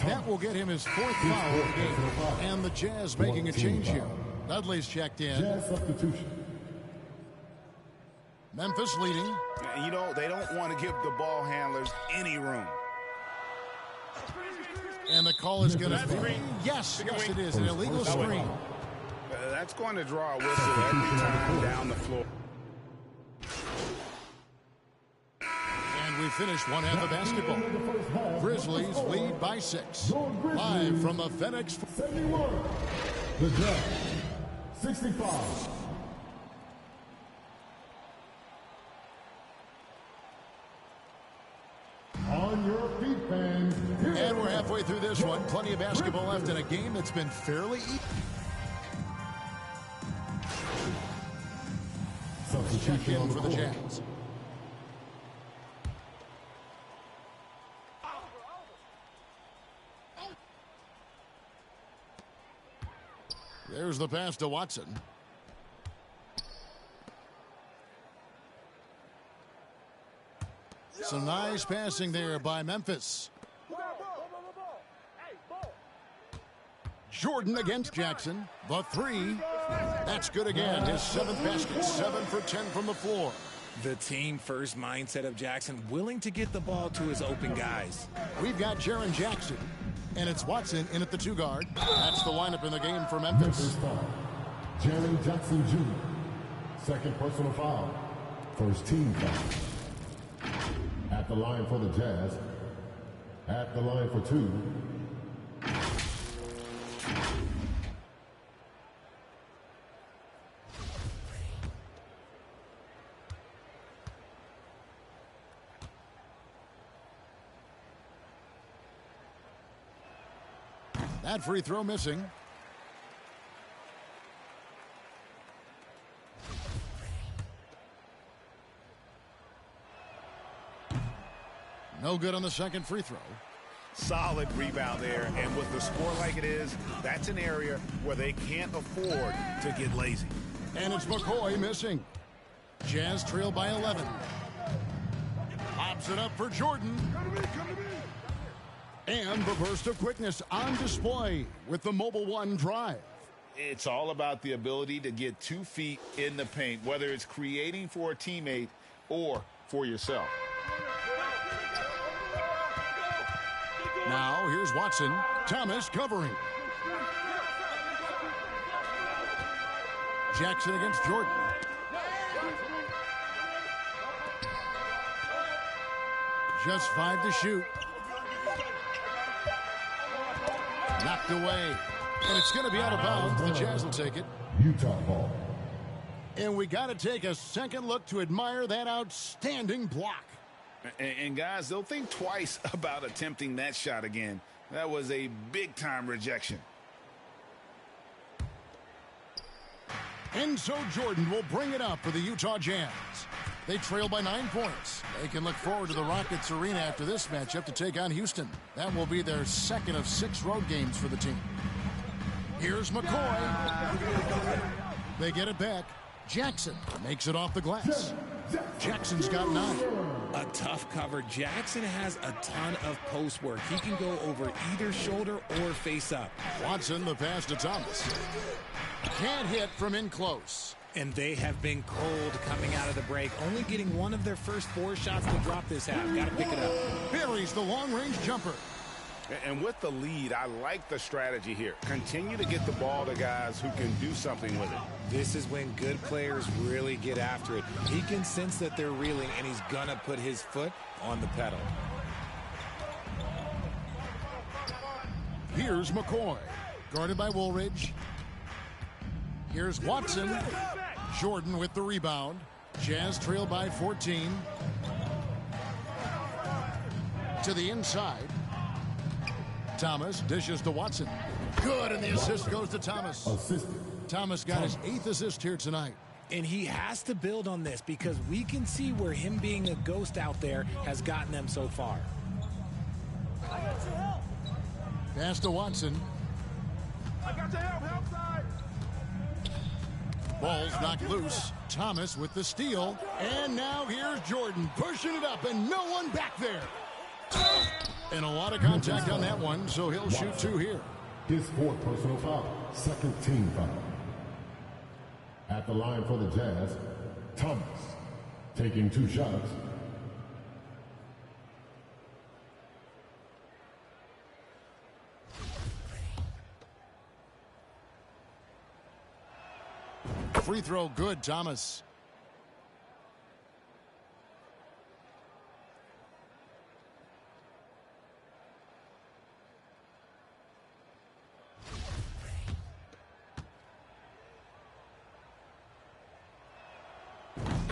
That will get him his 4th foul of the game. And the Jazz making a change here. Dudley's checked in. Jazz substitution. Memphis leading. You know, they don't want to give the ball handlers any room. And the call is going to be, yes, it is, an illegal screen. That's going to draw a whistle every time down the floor. And we finish one half of basketball. Grizzlies lead by 6. Live from the FedEx. 71. The Jazz. 65. On your feet, fans. And we're halfway through this one. Plenty of basketball left in a game that's been fairly easy. Check in for the Jazz. There's the pass to Watson. Some nice passing there by Memphis. Jordan against Jackson. The 3. That's good again. His 7th basket. 7 for 10 from the floor. The team-first mindset of Jackson, willing to get the ball to his open guys. We've got Jaren Jackson, and it's Watson in at the 2 guard. That's the lineup in the game for Memphis. Jerry Jackson Jr. Second personal foul. First team foul. At the line for the Jazz. At the line for 2. That free throw missing. No good on the second free throw. Solid rebound there, and with the score like it is, that's an area where they can't afford to get lazy. And it's McCoy missing. Jazz trail by 11. Pops it up for Jordan. And the burst of quickness on display with the Mobile One drive. It's all about the ability to get 2 feet in the paint, whether it's creating for a teammate or for yourself. Now here's Watson. Thomas covering. Jackson against Jordan. Just 5 to shoot. Knocked away. And it's going to be out of bounds. The Jazz will take it. Utah ball. And we got to take a second look to admire that outstanding block. And guys, they'll think twice about attempting that shot again. That was a big-time rejection. And so Jordan will bring it up for the Utah Jazz. They trail by 9 points. They can look forward to the Rockets Arena after this matchup to take on Houston. That will be their second of 6 road games for the team. Here's McCoy. They get it back. Jackson makes it off the glass. Jackson's got 9. A tough cover. Jackson has a ton of post work. He can go over either shoulder or face up. Watson, the pass to Thomas. Can't hit from in close. And they have been cold coming out of the break, only getting one of their first 4 shots to drop this half. Got to pick it up. Buries the long-range jumper. And with the lead, I like the strategy here. Continue to get the ball to guys who can do something with it. This is when good players really get after it. He can sense that they're reeling, and he's going to put his foot on the pedal. Here's McCoy, guarded by Woolridge. Here's Watson. Jordan with the rebound. Jazz trail by 14. To the inside. Thomas dishes to Watson. Good, and the assist goes to Thomas. Thomas got his 8th assist here tonight. And he has to build on this because we can see where him being a ghost out there has gotten them so far. Pass to Watson. I got your help side. Ball's knocked loose. Thomas with the steal. And now here's Jordan pushing it up, and no one back there. And a lot of contact on that one, so he'll shoot 2 here. His 4th personal foul. Second team foul. At the line for the Jazz, Thomas taking 2 shots. Free throw good, Thomas.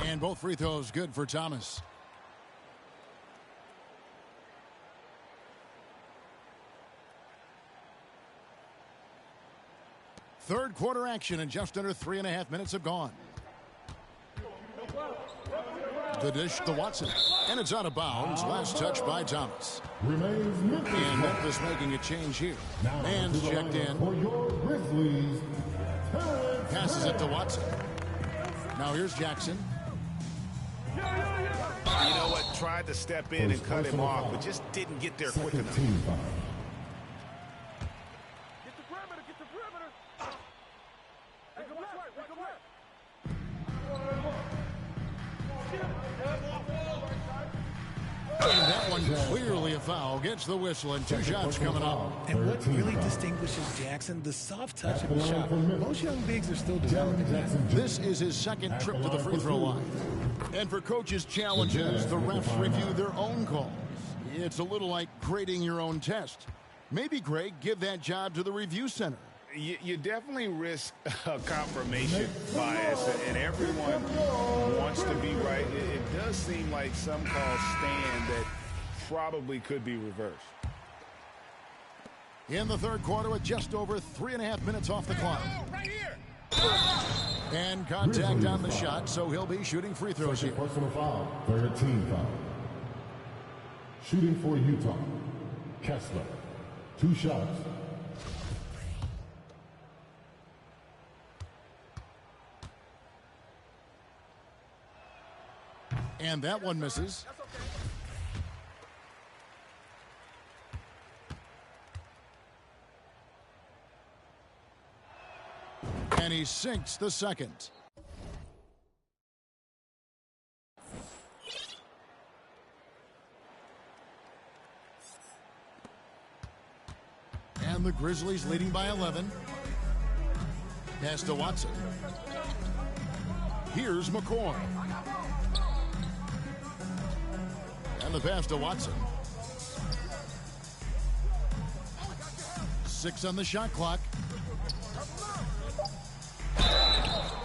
And both free throws good for Thomas. Third quarter action, and just under 3.5 minutes have gone. The dish to Watson. And it's out of bounds. Last touch by Thomas. And Memphis making a change here. Man's checked in. Passes it to Watson. Now here's Jackson. You know what? Tried to step in and cut him off, but just didn't get there quick enough. And that That one clearly a foul. Gets the whistle and 2 shots coming up. And what really distinguishes Jackson, the soft touch of the shot. Most young bigs are still developing that. This is his second trip to the free throw line. And for coaches' challenges, the refs review their own calls. It's a little like grading your own test. Maybe, Greg, give that job to the review center. You definitely risk a confirmation bias, and everyone wants to be right. It does seem like some calls stand that probably could be reversed. In the third quarter with just over 3.5 minutes off the clock. Right here. And contact on the shot, so he'll be shooting free throws here. Personal foul, third team foul. Shooting for Utah, Kessler. 2 shots. And that one misses. And he sinks the second. And the Grizzlies leading by 11. Pass to Watson. Here's McCoy. And the pass to Watson. 6 on the shot clock.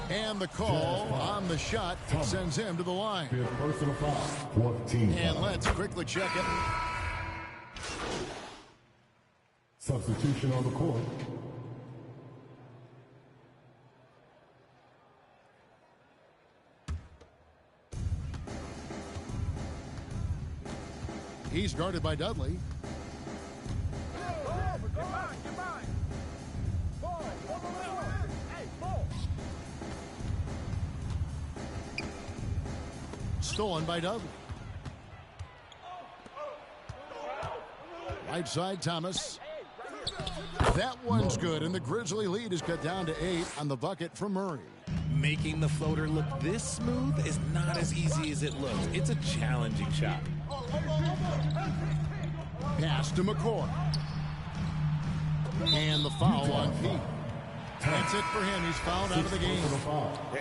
And the call on the shot sends him to the line. Personal foul, 14. And let's quickly check it. Substitution on the court. He's guarded by Dudley. Stolen by Dudley. Right side, Thomas. That one's good, and the Grizzly lead is cut down to 8 on the bucket from Murray. Making the floater look this smooth is not as easy as it looks. It's a challenging shot. Pass to McCoy. And the foul on Pete. That's it for him. He's fouled out of the game.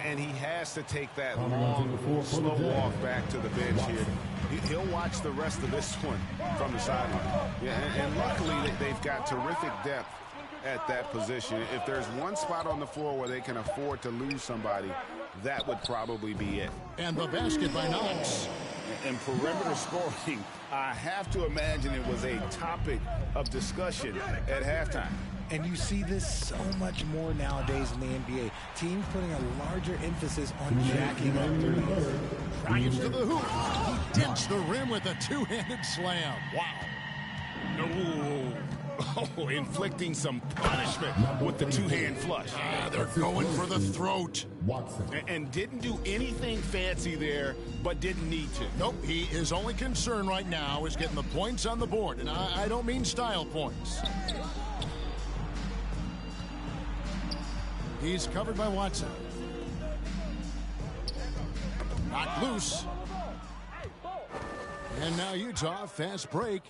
And he has to take that long, slow walk back to the bench here. He'll watch the rest of this one from the sideline. Yeah, and luckily they've got terrific depth at that position. If there's one spot on the floor where they can afford to lose somebody, that would probably be it. And the basket by Knox. And perimeter scoring, I have to imagine it was a topic of discussion at halftime. And you see this so much more nowadays in the NBA. Teams putting a larger emphasis on jacking up threes. Drives to the hoop. He dents the rim with a 2-handed slam. Wow. No. Oh, inflicting some punishment with the 2-hand flush. They're going for the throat. And didn't do anything fancy there, but didn't need to. Nope, his only concern right now is getting the points on the board. And I don't mean style points. He's covered by Watson. Knocked loose. And now Utah, fast break.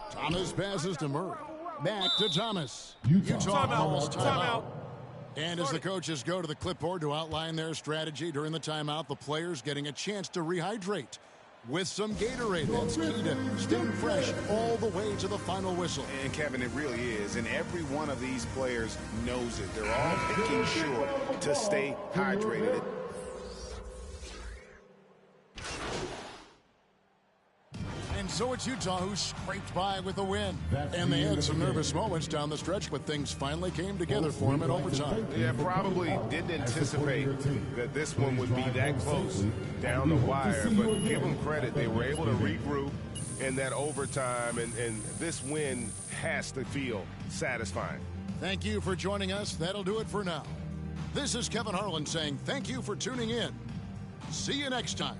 Thomas passes to Murray. Back to Thomas. Utah calls timeout. And as the coaches go to the clipboard to outline their strategy during the timeout, the players getting a chance to rehydrate with some Gatorade. That's key to staying fresh all the way to the final whistle. And Kevin, it really is. And every one of these players knows it. They're all making sure to stay hydrated. And so it's Utah who scraped by with a win. And they had some nervous moments down the stretch, but things finally came together for them in overtime. Yeah, probably didn't anticipate that this one would be that close down the wire, but give them credit. They were able to regroup in that overtime, and this win has to feel satisfying. Thank you for joining us. That'll do it for now. This is Kevin Harlan saying thank you for tuning in. See you next time.